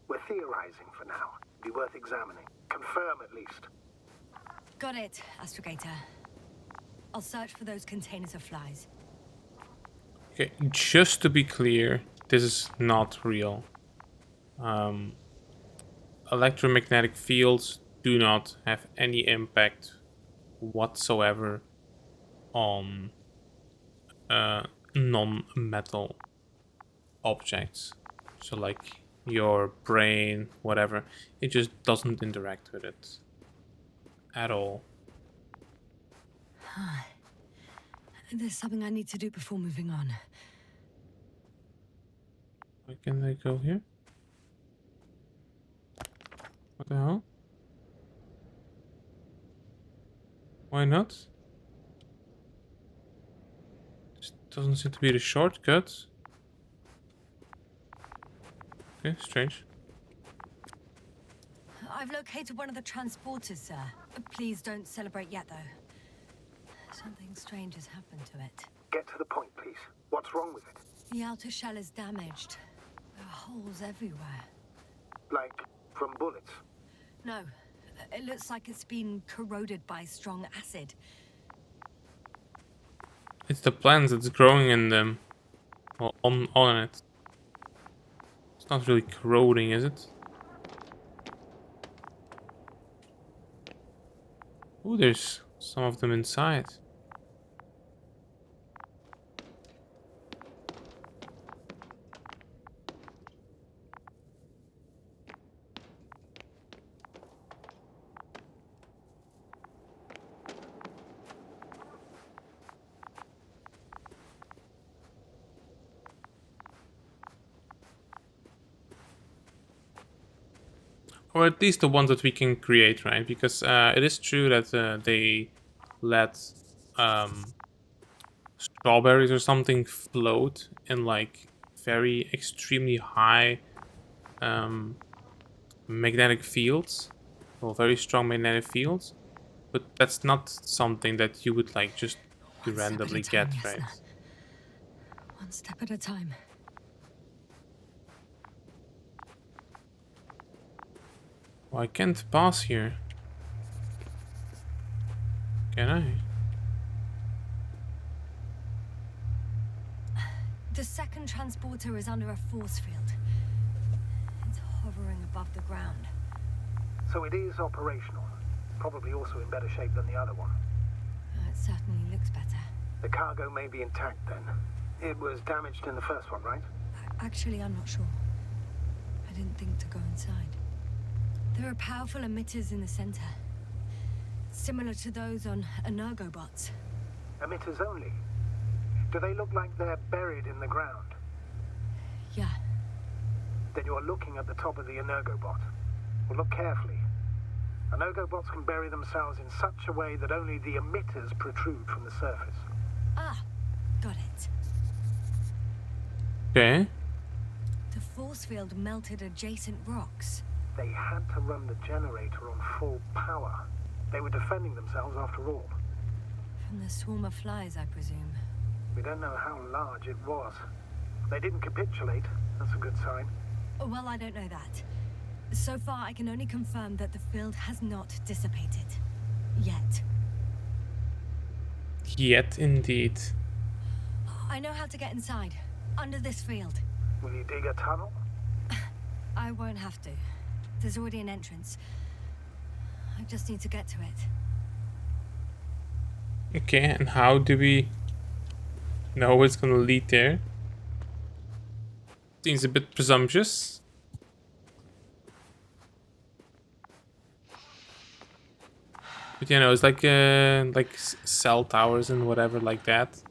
[SPEAKER 3] We're theorizing for now. Be worth examining. Confirm at least.
[SPEAKER 2] Got it, Astrogator. I'll search for those containers of flies.
[SPEAKER 1] Okay, just to be clear, this is not real. Electromagnetic fields do not have any impact whatsoever on non-metal objects. So like your brain, whatever, it just doesn't interact with it at all.
[SPEAKER 2] There's something I need to do before moving on.
[SPEAKER 1] Why can I go here? What the hell? Why not? This doesn't seem to be the shortcut. Okay, strange.
[SPEAKER 2] I've located one of the transporters, sir. Please don't celebrate yet, though. Something strange has happened to it.
[SPEAKER 3] Get to the point, please. What's wrong with it?
[SPEAKER 2] The outer shell is damaged. There are holes everywhere.
[SPEAKER 3] Like, from bullets?
[SPEAKER 2] No, it looks like it's been corroded by strong acid.
[SPEAKER 1] It's the plants that's growing in them. Well, on it. It's not really corroding, is it? Oh, there's some of them inside. Or at least the ones that we can create, right? Because it is true that they let strawberries or something float in like very extremely high magnetic fields, or very strong magnetic fields. But that's not something that you would like just
[SPEAKER 2] One step at a
[SPEAKER 1] randomly
[SPEAKER 2] time,
[SPEAKER 1] get,
[SPEAKER 2] yes,
[SPEAKER 1] right?
[SPEAKER 2] sir. One step at a time.
[SPEAKER 1] Well, I can't pass here. Can I?
[SPEAKER 2] The second transporter is under a force field. It's hovering above the ground.
[SPEAKER 3] So it is operational. Probably also in better shape than the other one.
[SPEAKER 2] It certainly looks better.
[SPEAKER 3] The cargo may be intact then. It was damaged in the first one, right?
[SPEAKER 2] Actually, I'm not sure. I didn't think to go inside. There are powerful emitters in the center. Similar to those on Energobots.
[SPEAKER 3] Emitters only? Do they look like they're buried in the ground?
[SPEAKER 2] Yeah.
[SPEAKER 3] Then you're looking at the top of the Energobot. Well, look carefully. Energobots can bury themselves in such a way that only the emitters protrude from the surface.
[SPEAKER 2] Ah, got it.
[SPEAKER 1] Okay.
[SPEAKER 2] The force field melted adjacent rocks.
[SPEAKER 3] They had to run the generator on full power. They were defending themselves after all.
[SPEAKER 2] From the swarm of flies, I presume.
[SPEAKER 3] We don't know how large it was. They didn't capitulate. That's a good sign.
[SPEAKER 2] Well, I don't know that. So far, I can only confirm that the field has not dissipated. Yet.
[SPEAKER 1] Yet, indeed.
[SPEAKER 2] I know how to get inside. Under this field.
[SPEAKER 3] Will you dig a tunnel?
[SPEAKER 2] I won't have to. There's already an entrance. I just need to get to it.
[SPEAKER 1] Okay, and how do we know it's gonna lead there? Seems a bit presumptuous. But you know, it's like cell towers and whatever like that.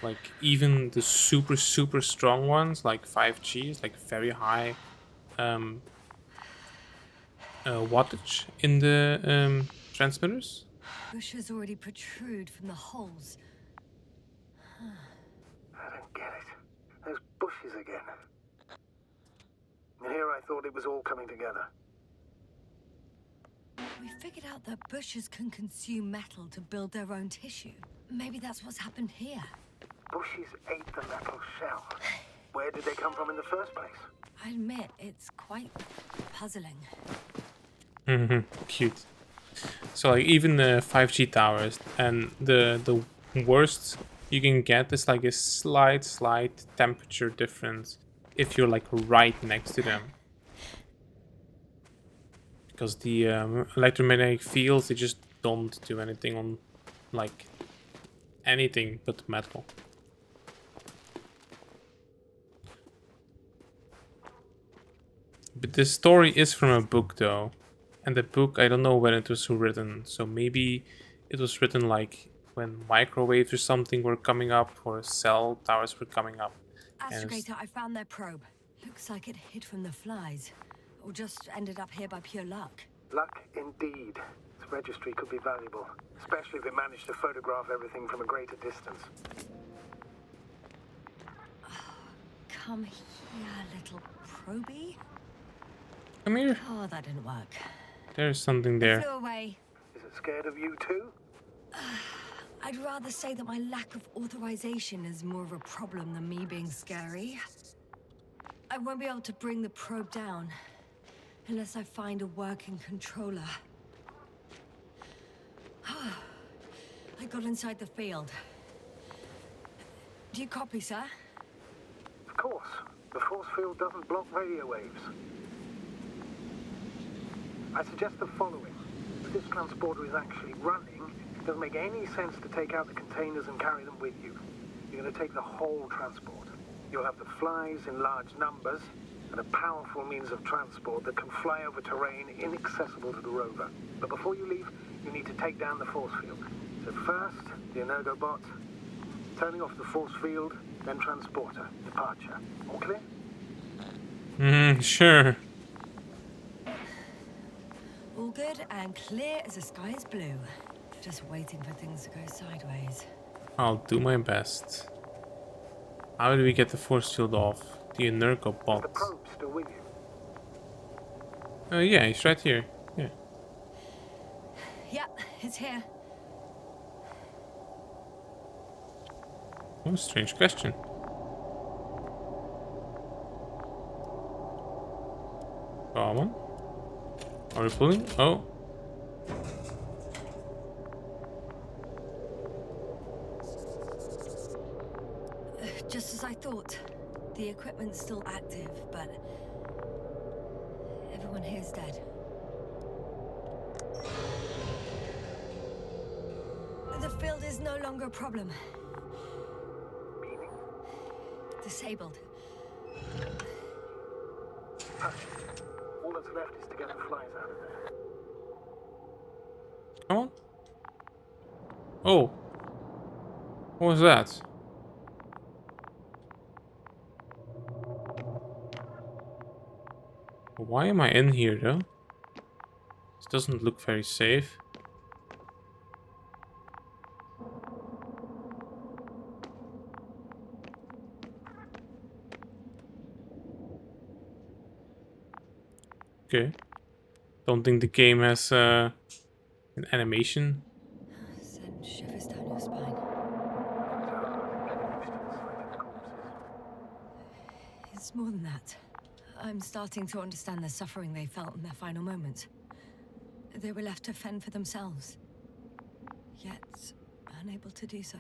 [SPEAKER 1] Like even the super strong ones, like 5G, is like very high um, wattage in the transmitters.
[SPEAKER 2] Bushes already protrude from the holes.
[SPEAKER 3] I don't get it. Those bushes again. And here I thought it was all coming together.
[SPEAKER 2] We figured out that bushes can consume metal to build their own tissue. Maybe that's what's happened here.
[SPEAKER 3] Bushes ate the metal shell. Where did they come from in the first place?
[SPEAKER 2] I admit, it's quite puzzling.
[SPEAKER 1] Cute. So like even the 5G towers and the worst you can get is like a slight temperature difference if you're like right next to them. Because the electromagnetic fields, they just don't do anything on like anything but metal. But this story is from a book though. And the book, I don't know when it was written. So maybe it was written like when microwaves or something were coming up or cell towers were coming up.
[SPEAKER 2] Astrogator, I found their probe. Looks like it hid from the flies. Or just ended up here by pure luck.
[SPEAKER 3] Luck indeed. This registry could be valuable, especially if it managed to photograph everything from a greater distance.
[SPEAKER 2] Come here, little probie.
[SPEAKER 1] Come here.
[SPEAKER 2] Oh, that didn't work.
[SPEAKER 1] There's something there.
[SPEAKER 2] Flew away.
[SPEAKER 3] Is it scared of you too?
[SPEAKER 2] I'd rather say that my lack of authorization is more of a problem than me being scary. I won't be able to bring the probe down unless I find a working controller. I got inside the field. Do you copy, sir?
[SPEAKER 3] Of course. The force field doesn't block radio waves. I suggest the following. If this transporter is actually running, it doesn't make any sense to take out the containers and carry them with you. You're going to take the whole transport. You'll have the flies in large numbers, and a powerful means of transport that can fly over terrain inaccessible to the rover. But before you leave, you need to take down the force field. So first, the Energobot, turning off the force field, then transporter, departure. All clear?
[SPEAKER 1] Sure.
[SPEAKER 2] All good and clear as the sky is blue. Just waiting for things to go sideways.
[SPEAKER 1] I'll do my best. How do we get the force field off? The Energobot.
[SPEAKER 3] The probe's still with you.
[SPEAKER 1] Oh yeah, he's right here. Yeah.
[SPEAKER 2] Yep, it's here.
[SPEAKER 1] Oh, strange question. Come on. Are we pulling? Oh.
[SPEAKER 2] Just as I thought. The equipment's still active, but everyone here's dead. The field is no longer a problem.
[SPEAKER 3] Meaning?
[SPEAKER 2] Disabled.
[SPEAKER 3] Hush. All that's left is to get the flies out of there.
[SPEAKER 1] Come on. Oh. What was that? Why am I in here though? This doesn't look very safe. Okay. Don't think the game has an animation.
[SPEAKER 2] Send shivers down your spine. It's more than that. I'm starting to understand the suffering they felt in their final moments. They were left to fend for themselves, yet unable to do so.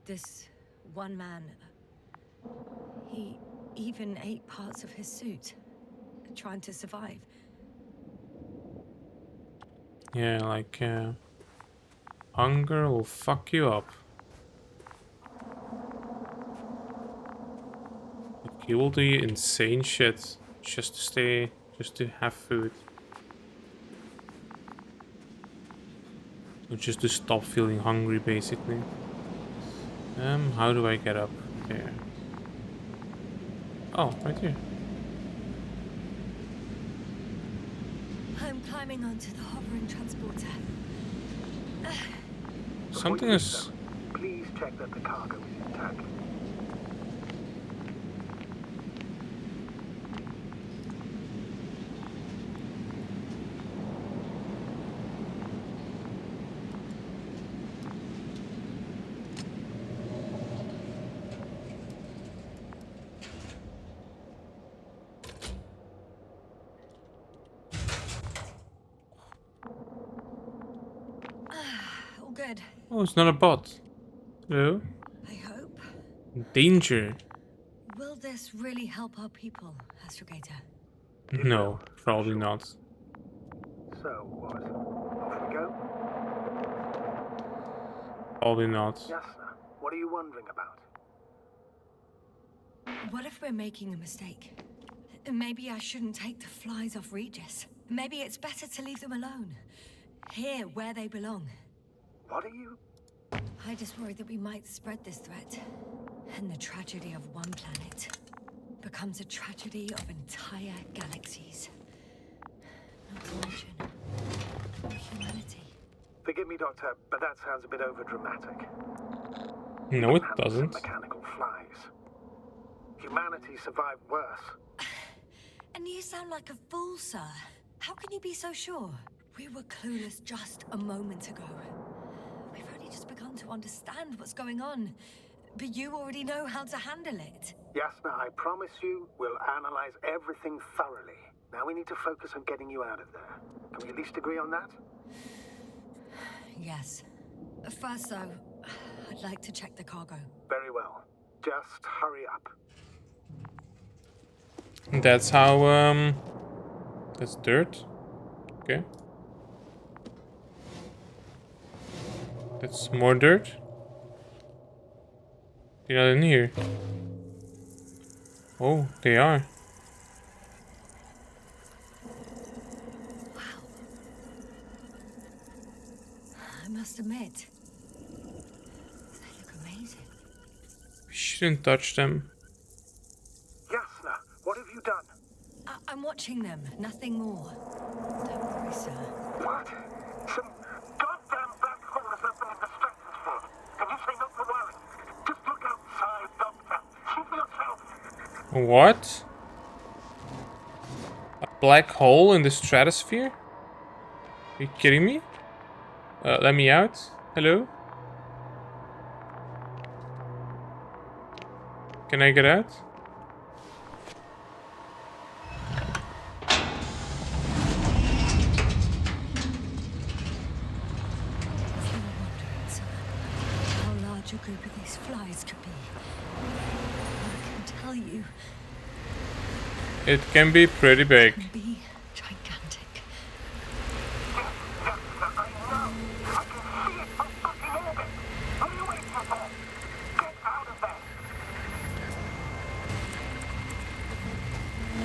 [SPEAKER 2] This one man, he even ate parts of his suit, trying to survive.
[SPEAKER 1] Yeah, like hunger will fuck you up. He will do insane shit just to stay, just to have food. Or just to stop feeling hungry, basically. How do I get up there? Oh, right here.
[SPEAKER 2] I'm climbing onto the hovering transporter.
[SPEAKER 1] Something is...
[SPEAKER 3] Please check that the cargo is intact.
[SPEAKER 2] All good.
[SPEAKER 1] Oh, it's not a bot. Hello?
[SPEAKER 2] I hope.
[SPEAKER 1] Danger.
[SPEAKER 2] Will this really help our people, Astrogator?
[SPEAKER 1] No, probably not.
[SPEAKER 3] So, what? Off we go?
[SPEAKER 1] Probably not.
[SPEAKER 3] Yasna, what are you wondering about?
[SPEAKER 2] What if we're making a mistake? Maybe I shouldn't take the flies off Regis. Maybe it's better to leave them alone. Here, where they belong.
[SPEAKER 3] What are you...
[SPEAKER 2] I just worry that we might spread this threat. And the tragedy of one planet becomes a tragedy of entire galaxies. Not to mention humanity.
[SPEAKER 3] Forgive me, Doctor, but that sounds a bit overdramatic.
[SPEAKER 1] No, it
[SPEAKER 3] Handle some
[SPEAKER 1] doesn't.
[SPEAKER 3] mechanical flies. Humanity survived worse.
[SPEAKER 2] And you sound like a fool, sir. How can you be so sure? We were clueless just a moment ago. We've only just begun to understand what's going on. But you already know how to handle it.
[SPEAKER 3] Yasna, I promise you, we'll analyze everything thoroughly. Now we need to focus on getting you out of there. Can we at least agree on that?
[SPEAKER 2] Yes. First, though, I'd like to check the cargo.
[SPEAKER 3] Very well. Just hurry up.
[SPEAKER 1] That's how, that's dirt. Okay. That's more dirt. They're not in here. Oh, they are.
[SPEAKER 2] Wow. I must admit, they look amazing.
[SPEAKER 1] We shouldn't touch them.
[SPEAKER 3] Yasna, what have you done?
[SPEAKER 2] I'm watching them, nothing more. Don't worry, sir.
[SPEAKER 3] What? Some goddamn black hole has opened in the stratosphere. And you say not to worry. Just look outside, Doctor. See for yourself.
[SPEAKER 1] What? A black hole in the stratosphere? Are you kidding me? Let me out. Hello? Can I get out?
[SPEAKER 2] If you were wondering, sir, how large a group of these flies could be, I can tell you,
[SPEAKER 1] It can be pretty big.
[SPEAKER 2] it can be gigantic.
[SPEAKER 3] I know. I can see it from fucking orbit. What are you waiting for? Get out of there.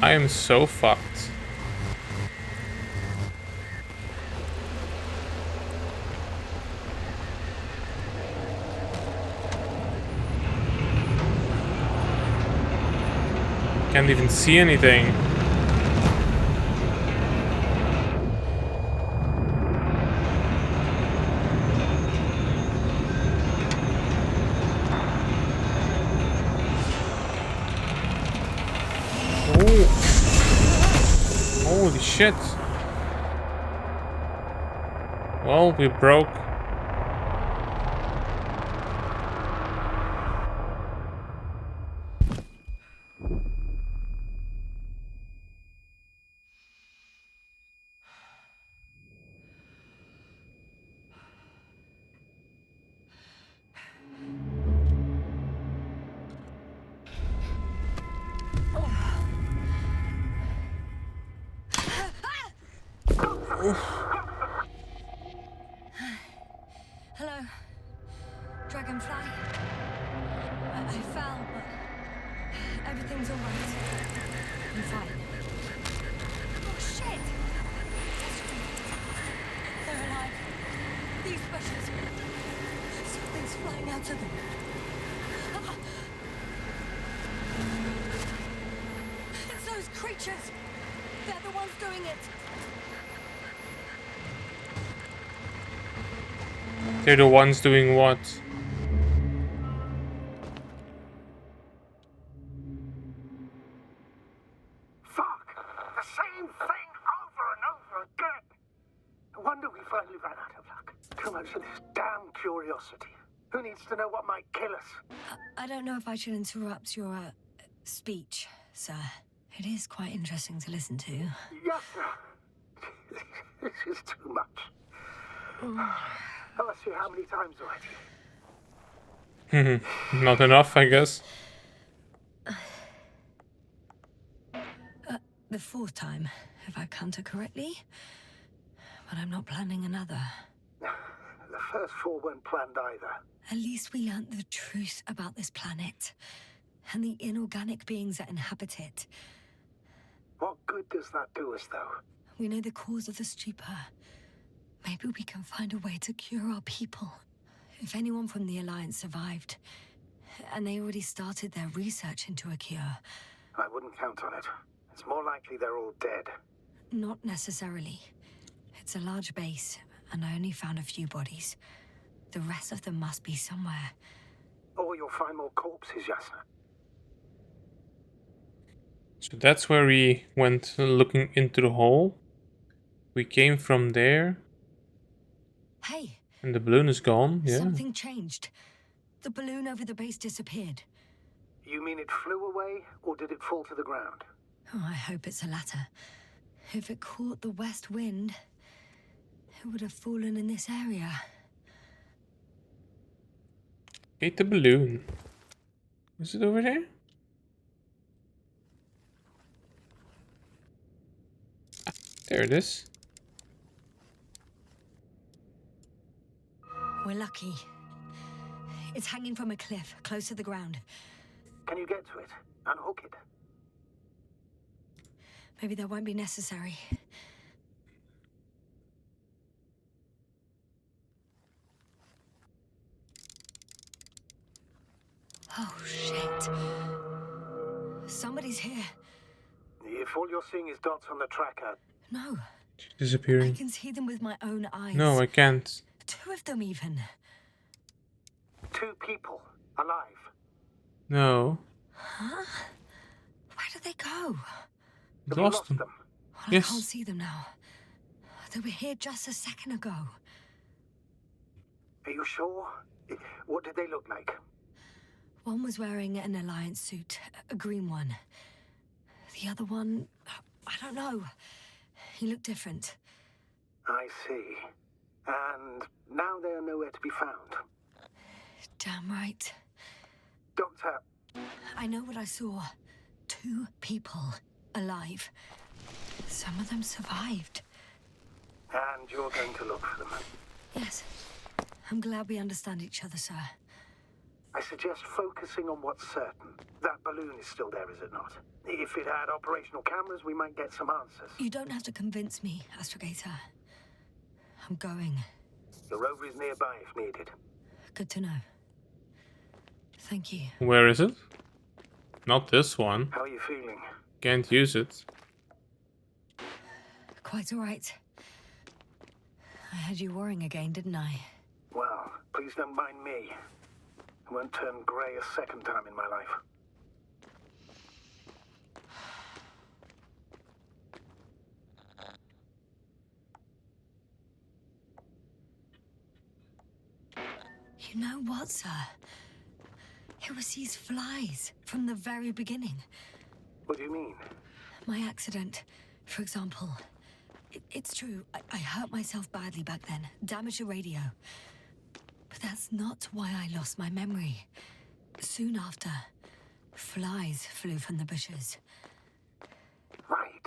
[SPEAKER 1] I am so fucked. Can't even see anything. Oh. Holy shit. Well, we broke.
[SPEAKER 2] Hello, Dragonfly. I fell, but Everything's all right. I'm fine. Oh, shit! They're alive. These bushes. Something's flying out of them. Ah! It's those creatures. They're the ones doing it.
[SPEAKER 1] They're the ones doing what?
[SPEAKER 3] Fuck! The same thing over and over again! No wonder we finally ran out of luck. Too much of this damn curiosity. Who needs to know what might kill us?
[SPEAKER 2] I don't know if I should interrupt your speech, sir. It is quite interesting to listen to.
[SPEAKER 3] Yes, sir. This is too much. I've asked you how many times already?
[SPEAKER 1] Not enough, I guess.
[SPEAKER 2] The fourth time, if I counted correctly. But I'm not planning another.
[SPEAKER 3] The first 4 weren't planned either.
[SPEAKER 2] At least we learnt the truth about this planet and the inorganic beings that inhabit it.
[SPEAKER 3] What good does that do us, though?
[SPEAKER 2] We know the cause of the stupor. Maybe we can find a way to cure our people. If anyone from the Alliance survived, and they already started their research into a cure.
[SPEAKER 3] I wouldn't count on it. It's more likely they're all dead.
[SPEAKER 2] Not necessarily. It's a large base, and I only found a few bodies. The rest of them must be somewhere.
[SPEAKER 3] Or you'll find more corpses, Yasna.
[SPEAKER 1] So that's where we went looking into the hole. We came from there.
[SPEAKER 2] Hey!
[SPEAKER 1] And the balloon is gone, yeah.
[SPEAKER 2] Something changed. The balloon over the base disappeared.
[SPEAKER 3] You mean it flew away, or did it fall to the ground?
[SPEAKER 2] Oh, I hope it's the latter. If it caught the west wind, it would have fallen in this area.
[SPEAKER 1] Ate the balloon. Is it over there? Ah, there it is.
[SPEAKER 2] We're lucky. It's hanging from a cliff, close to the ground.
[SPEAKER 3] Can you get to it? Unhook it?
[SPEAKER 2] Maybe that won't be necessary. Oh, shit. Somebody's here.
[SPEAKER 3] If all you're seeing is dots on the tracker...
[SPEAKER 2] No.
[SPEAKER 1] She's
[SPEAKER 2] I
[SPEAKER 1] disappearing.
[SPEAKER 2] can see them with my own eyes.
[SPEAKER 1] No, I can't.
[SPEAKER 2] 2 of them, even.
[SPEAKER 3] 2 people. Alive.
[SPEAKER 1] No.
[SPEAKER 2] Huh? Where did they go?
[SPEAKER 1] We
[SPEAKER 3] Have you
[SPEAKER 1] lost them.
[SPEAKER 2] Well,
[SPEAKER 1] Yes.
[SPEAKER 2] I can't see them now. They were here just a second ago.
[SPEAKER 3] Are you sure? What did they look like?
[SPEAKER 2] One was wearing an Alliance suit, a green one. The other one, I don't know. He looked different.
[SPEAKER 3] I see. And now they are nowhere to be found.
[SPEAKER 2] Damn right.
[SPEAKER 3] Doctor,
[SPEAKER 2] I know what I saw. 2 people alive. Some of them survived.
[SPEAKER 3] and you're going to look for them.
[SPEAKER 2] Yes. I'm glad we understand each other, sir.
[SPEAKER 3] I suggest focusing on what's certain. That balloon is still there, is it not? If it had operational cameras, we might get some answers.
[SPEAKER 2] You don't have to convince me, Astrogator. I'm going.
[SPEAKER 3] The rover is nearby if needed.
[SPEAKER 2] Good to know. Thank you.
[SPEAKER 1] Where is it? Not this one.
[SPEAKER 3] How are you feeling?
[SPEAKER 1] Can't use it.
[SPEAKER 2] Quite all right. I had you worrying again, didn't I?
[SPEAKER 3] Well, please don't mind me. I won't turn grey a second time in my life.
[SPEAKER 2] You know what, sir? It was these flies from the very beginning.
[SPEAKER 3] What do you mean?
[SPEAKER 2] My accident, for example. It's true, I hurt myself badly back then, damaged the radio. But that's not why I lost my memory. Soon after, flies flew from the bushes.
[SPEAKER 3] Right.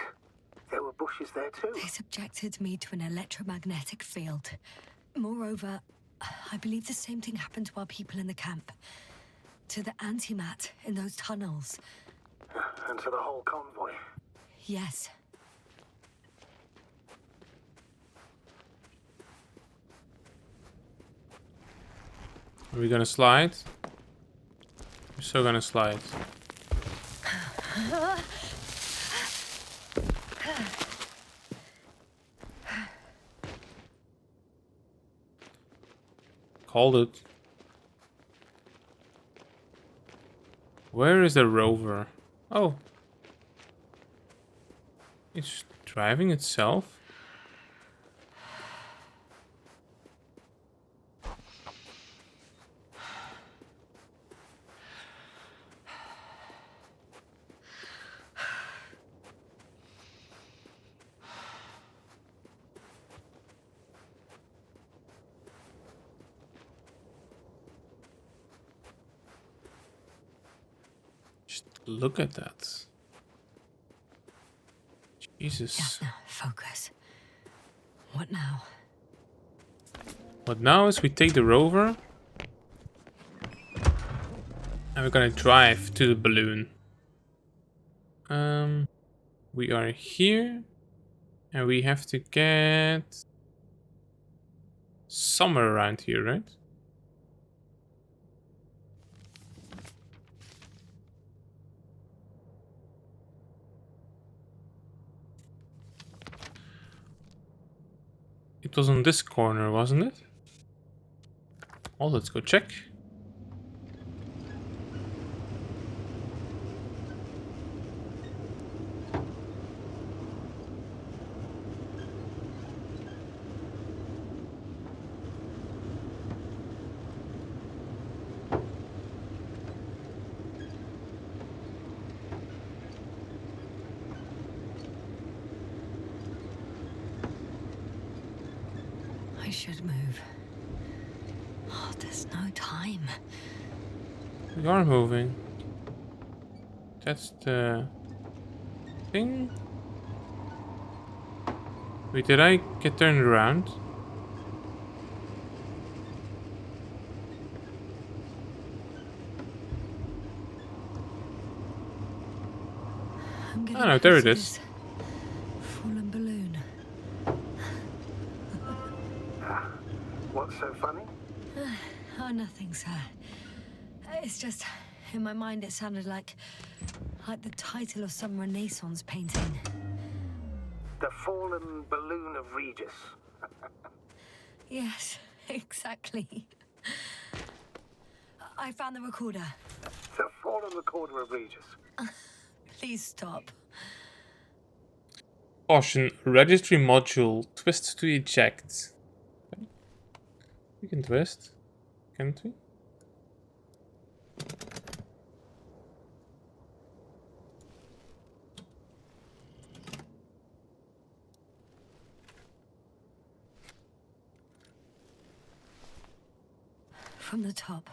[SPEAKER 3] There were bushes there too.
[SPEAKER 2] They subjected me to an electromagnetic field. Moreover, I believe the same thing happened to our people in the camp. To the antimat in those tunnels.
[SPEAKER 3] and to the whole convoy.
[SPEAKER 2] Yes.
[SPEAKER 1] Are we gonna slide? We're so gonna slide. Called it. Where is the rover? Oh. It's driving itself? Just look at that. Jesus.
[SPEAKER 2] Jasna, focus. What now?
[SPEAKER 1] What now is we take the rover and we're gonna drive to the balloon. We are here and we have to get somewhere around here, right? It was on this corner, wasn't it? Oh, let's go check.
[SPEAKER 2] I should move. Oh, there's no time.
[SPEAKER 1] We are moving. That's the thing. Wait, did I get turned around?
[SPEAKER 2] I'm getting
[SPEAKER 1] Oh no, there
[SPEAKER 2] close
[SPEAKER 1] it
[SPEAKER 2] to
[SPEAKER 1] is.
[SPEAKER 2] this fallen balloon.
[SPEAKER 3] What's so funny?
[SPEAKER 2] Oh, nothing, sir. It's just, in my mind it sounded like the title of some Renaissance painting.
[SPEAKER 3] The fallen balloon of Regis.
[SPEAKER 2] Yes, exactly. I found the recorder.
[SPEAKER 3] The fallen recorder of Regis.
[SPEAKER 2] Please stop.
[SPEAKER 1] Caution, registry module, twist to eject. Okay. We can twist, can't we?
[SPEAKER 2] From the top.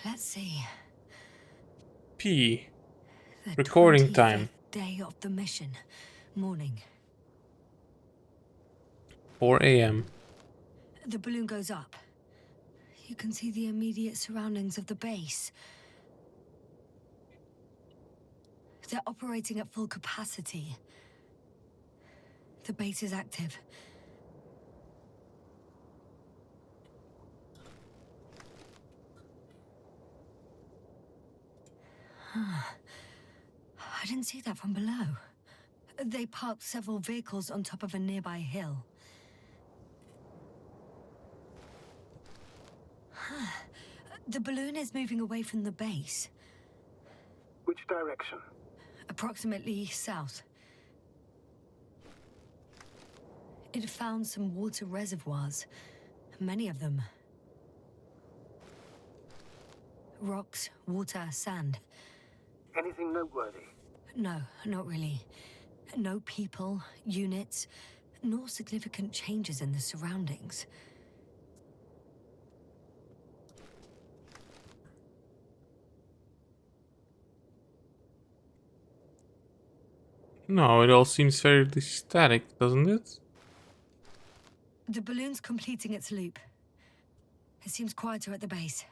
[SPEAKER 2] Let's see.
[SPEAKER 1] P.
[SPEAKER 2] The
[SPEAKER 1] Recording
[SPEAKER 2] 25th
[SPEAKER 1] time.
[SPEAKER 2] day of the mission. Morning.
[SPEAKER 1] 4 a.m.
[SPEAKER 2] The balloon goes up. You can see the immediate surroundings of the base. They're operating at full capacity. The base is active. I didn't see that from below. They parked several vehicles on top of a nearby hill. The balloon is moving away from the base.
[SPEAKER 3] Which direction?
[SPEAKER 2] Approximately south. It found some water reservoirs. Many of them. Rocks, water, sand.
[SPEAKER 3] Anything noteworthy?
[SPEAKER 2] No, not really. No people, units, nor significant changes in the surroundings.
[SPEAKER 1] No, it all seems fairly static, doesn't it?
[SPEAKER 2] The balloon's completing its loop. It seems quieter at the base.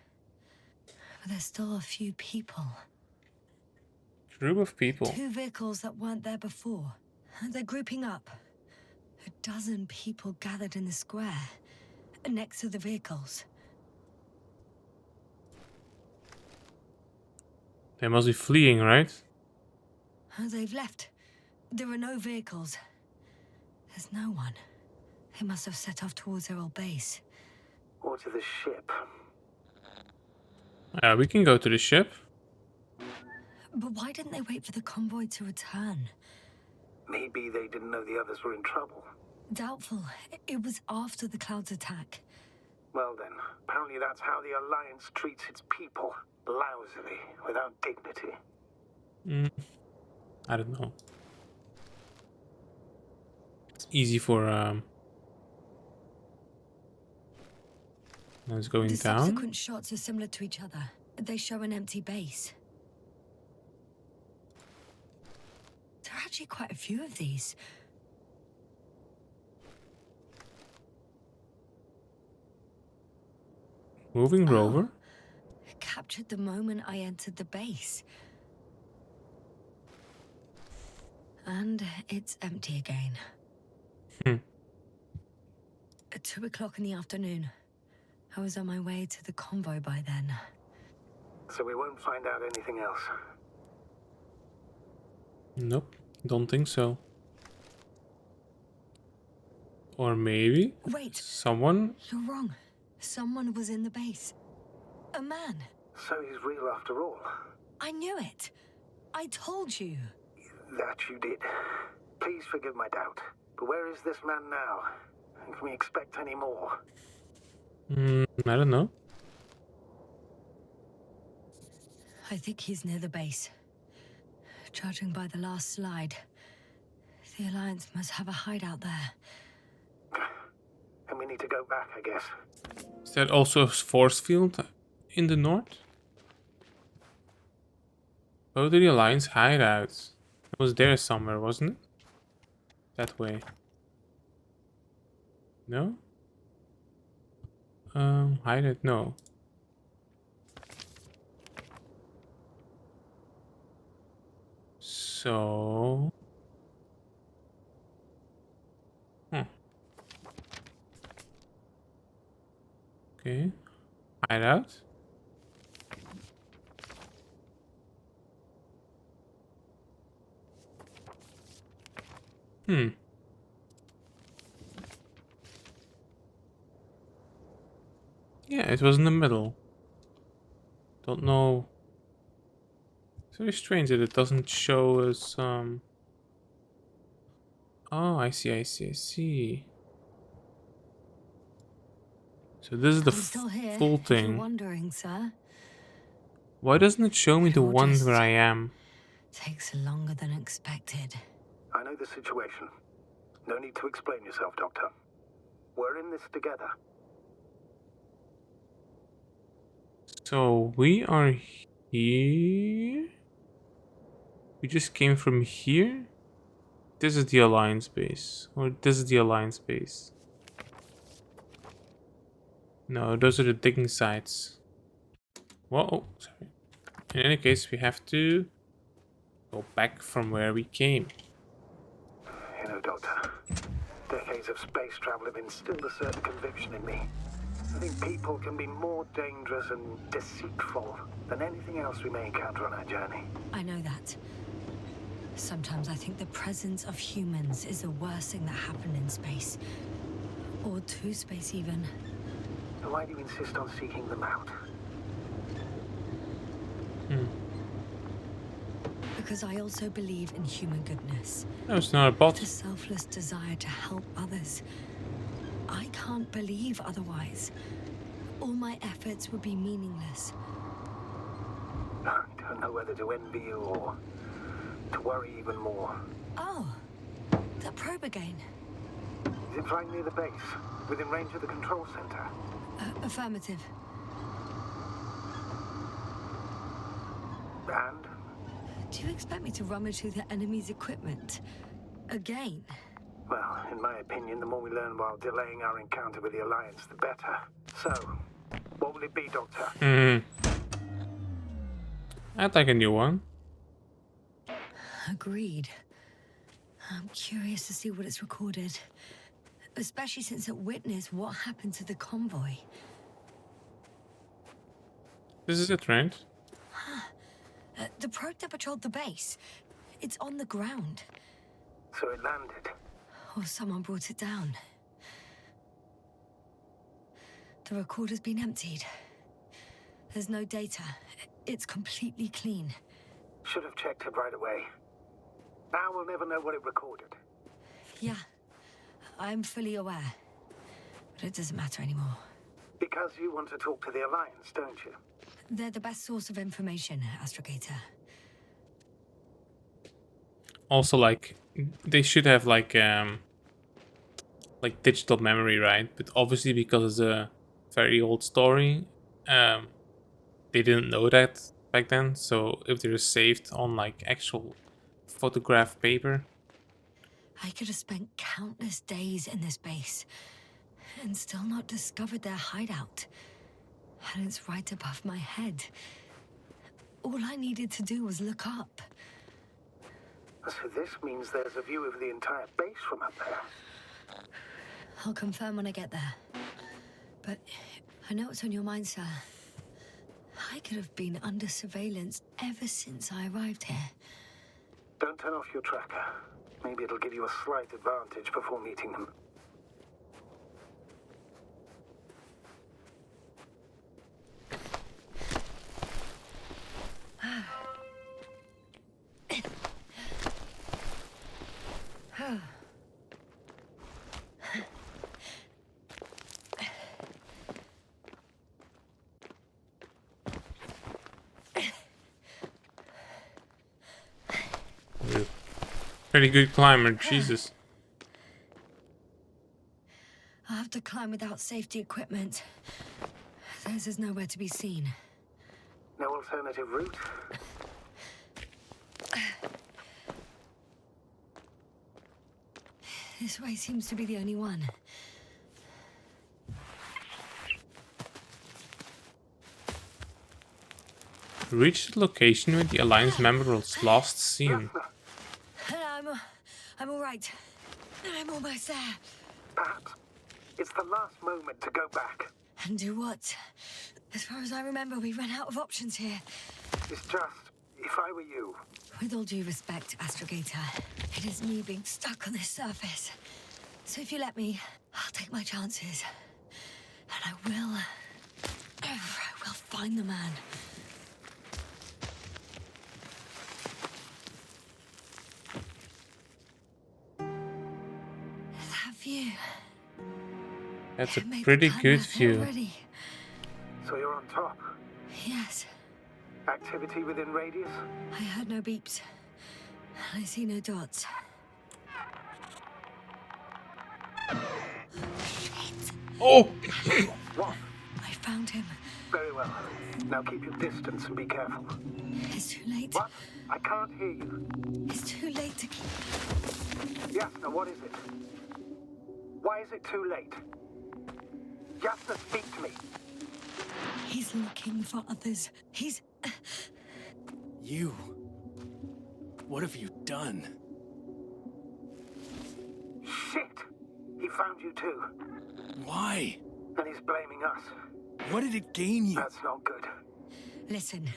[SPEAKER 2] But there's still a few people.
[SPEAKER 1] Group of people.
[SPEAKER 2] 2 vehicles that weren't there before. They're grouping up. A dozen people gathered in the square, next to the vehicles.
[SPEAKER 1] They must be fleeing, right?
[SPEAKER 2] They've left. There are no vehicles. There's no one. They must have set off towards their old base.
[SPEAKER 3] Or to the ship.
[SPEAKER 1] We can go to the ship.
[SPEAKER 2] But why didn't they wait for the convoy to return?
[SPEAKER 3] Maybe they didn't know the others were in trouble.
[SPEAKER 2] Doubtful. It was after the Cloud's attack.
[SPEAKER 3] Well then, apparently that's how the Alliance treats its people. Lousily, without dignity.
[SPEAKER 1] I don't know. It's easy for It's going
[SPEAKER 2] The
[SPEAKER 1] down.
[SPEAKER 2] subsequent shots are similar to each other. They show an empty base. There are actually quite a few of these.
[SPEAKER 1] Moving rover.
[SPEAKER 2] Captured the moment I entered the base. And it's empty again. At 2 o'clock in the afternoon. I was on my way to the convoy by then.
[SPEAKER 3] So we won't find out anything else.
[SPEAKER 1] Nope, don't think so. Or maybe
[SPEAKER 2] Wait,
[SPEAKER 1] someone.
[SPEAKER 2] you're wrong. Someone was in the base. A man.
[SPEAKER 3] So he's real after all.
[SPEAKER 2] I knew it. I told you.
[SPEAKER 3] That you did. Please forgive my doubt. But where is this man now? And can we expect any more?
[SPEAKER 1] I don't know.
[SPEAKER 2] I think he's near the base. Judging by the last slide, the Alliance must have a hideout there.
[SPEAKER 3] And we need to go back, I guess.
[SPEAKER 1] Is that also a force field in the north? Go to the Alliance hideout. It was there somewhere, wasn't it? That way. No? Hideout, no. So... Okay. Hideout. Yeah, it was in the middle. Don't know. It's very strange that it doesn't show us Oh, I see. So this is the
[SPEAKER 2] I'm still here,
[SPEAKER 1] full
[SPEAKER 2] if you're
[SPEAKER 1] thing.
[SPEAKER 2] wondering, sir.
[SPEAKER 1] Why doesn't it show me
[SPEAKER 2] It
[SPEAKER 1] the
[SPEAKER 2] all
[SPEAKER 1] one
[SPEAKER 2] just
[SPEAKER 1] where I am?
[SPEAKER 2] takes longer than expected.
[SPEAKER 3] I know the situation. No need to explain yourself, Doctor. We're in this together.
[SPEAKER 1] So we are here. We just came from here. This is the Alliance base. Or this is the Alliance base. No, those are the digging sites. Whoa, sorry. In any case, we have to go back from where we came.
[SPEAKER 3] You know, Doctor, decades of space travel have instilled a certain conviction in me. I think people can be more dangerous and deceitful than anything else we may encounter on our journey.
[SPEAKER 2] I know that. Sometimes I think the presence of humans is the worst thing that happened in space. Or to space, even.
[SPEAKER 3] So why do you insist on seeking them out?
[SPEAKER 2] Because I also believe in human goodness.
[SPEAKER 1] No, it's not a bot.
[SPEAKER 2] The selfless desire to help others. I can't believe otherwise. All my efforts would be meaningless.
[SPEAKER 3] I don't know whether to envy you or to worry even more.
[SPEAKER 2] Oh, that probe again.
[SPEAKER 3] Is it right near the base, within range of the control center?
[SPEAKER 2] Affirmative.
[SPEAKER 3] And?
[SPEAKER 2] Do you expect me to rummage through the enemy's equipment? Again?
[SPEAKER 3] Well, in my opinion, the more we learn while delaying our encounter with the Alliance, the better. So, what will it be, Doctor?
[SPEAKER 1] I'd like a new one.
[SPEAKER 2] Agreed. I'm curious to see what it's recorded. Especially since it witnessed what happened to the convoy.
[SPEAKER 1] This is it, right?
[SPEAKER 2] The probe that patrolled the base. It's on the ground.
[SPEAKER 3] So it landed.
[SPEAKER 2] Or someone brought it down. The recorder's been emptied. There's no data. It's completely clean.
[SPEAKER 3] Should have checked it right away. Now we'll never know what it recorded.
[SPEAKER 2] Yeah, I'm fully aware. But it doesn't matter anymore.
[SPEAKER 3] Because you want to talk to the Alliance, don't you?
[SPEAKER 2] They're the best source of information, Astrogator.
[SPEAKER 1] Also, like, they should have like digital memory, right? But obviously, because it's a very old story, they didn't know that back then. So if they're saved on like actual photograph paper,
[SPEAKER 2] I could have spent countless days in this base and still not discovered their hideout. And it's right above my head. All I needed to do was look up.
[SPEAKER 3] So this means there's a view of the entire base from up there.
[SPEAKER 2] I'll confirm when I get there. But I know what's on your mind, sir. I could have been under surveillance ever since I arrived here.
[SPEAKER 3] Don't turn off your tracker. Maybe it'll give you a slight advantage before meeting them.
[SPEAKER 1] pretty good climber, Jesus.
[SPEAKER 2] I'll have to climb without safety equipment. Theirs is nowhere to be seen.
[SPEAKER 3] No alternative route?
[SPEAKER 2] This way seems to be the only one.
[SPEAKER 1] Reach the location where the Alliance member was last seen.
[SPEAKER 2] I'm all right. I'm almost there.
[SPEAKER 3] Perhaps it's the last moment to go back.
[SPEAKER 2] And do what? As far as I remember, we ran out of options here.
[SPEAKER 3] It's just, if I were you...
[SPEAKER 2] With all due respect, Astrogator, it is me being stuck on this surface. So if you let me, I'll take my chances. And I will find the man. That view.
[SPEAKER 1] That's a
[SPEAKER 2] It made the
[SPEAKER 1] pretty
[SPEAKER 2] climb
[SPEAKER 1] good
[SPEAKER 2] worth it
[SPEAKER 1] view.
[SPEAKER 2] already.
[SPEAKER 3] So you're on top.
[SPEAKER 2] Yes,
[SPEAKER 3] Activity within radius?
[SPEAKER 2] I heard no beeps. I see no dots. Shit!
[SPEAKER 1] Oh!
[SPEAKER 3] What?
[SPEAKER 2] I found him.
[SPEAKER 3] Very well. Now keep your distance and be careful.
[SPEAKER 2] It's too late.
[SPEAKER 3] What? I can't hear you.
[SPEAKER 2] It's too late to keep...
[SPEAKER 3] Yasna, what is it? Why is it too late? Yasna, speak to me.
[SPEAKER 2] He's looking for others. He's...
[SPEAKER 7] You? What have you done?
[SPEAKER 3] Shit! He found you too.
[SPEAKER 7] Why?
[SPEAKER 3] And he's blaming us.
[SPEAKER 7] What did it gain you?
[SPEAKER 3] That's not good.
[SPEAKER 2] Listen,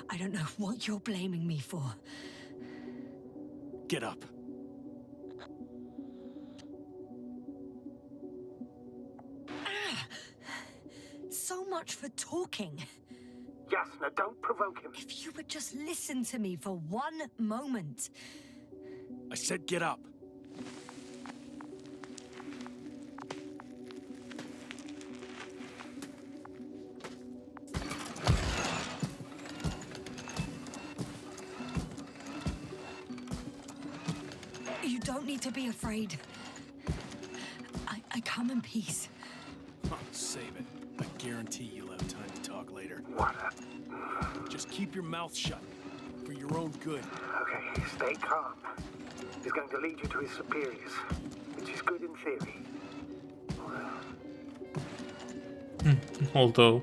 [SPEAKER 2] I don't know what you're blaming me for.
[SPEAKER 7] Get up.
[SPEAKER 2] So much for talking.
[SPEAKER 3] Yasna, don't provoke him.
[SPEAKER 2] If you would just listen to me for one moment.
[SPEAKER 7] I said get up.
[SPEAKER 2] You don't need to be afraid. I come in peace.
[SPEAKER 7] Oh, save it. I guarantee you'll have time to talk later.
[SPEAKER 3] What a...
[SPEAKER 7] Just keep your mouth shut. For your own good.
[SPEAKER 3] Okay, stay calm. He's going to lead you to his superiors, which is good in theory.
[SPEAKER 1] Although...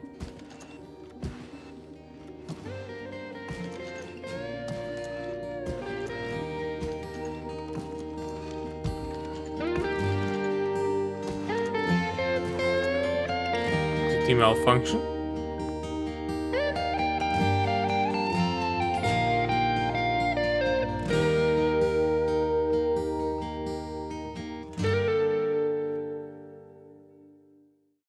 [SPEAKER 1] safety malfunction.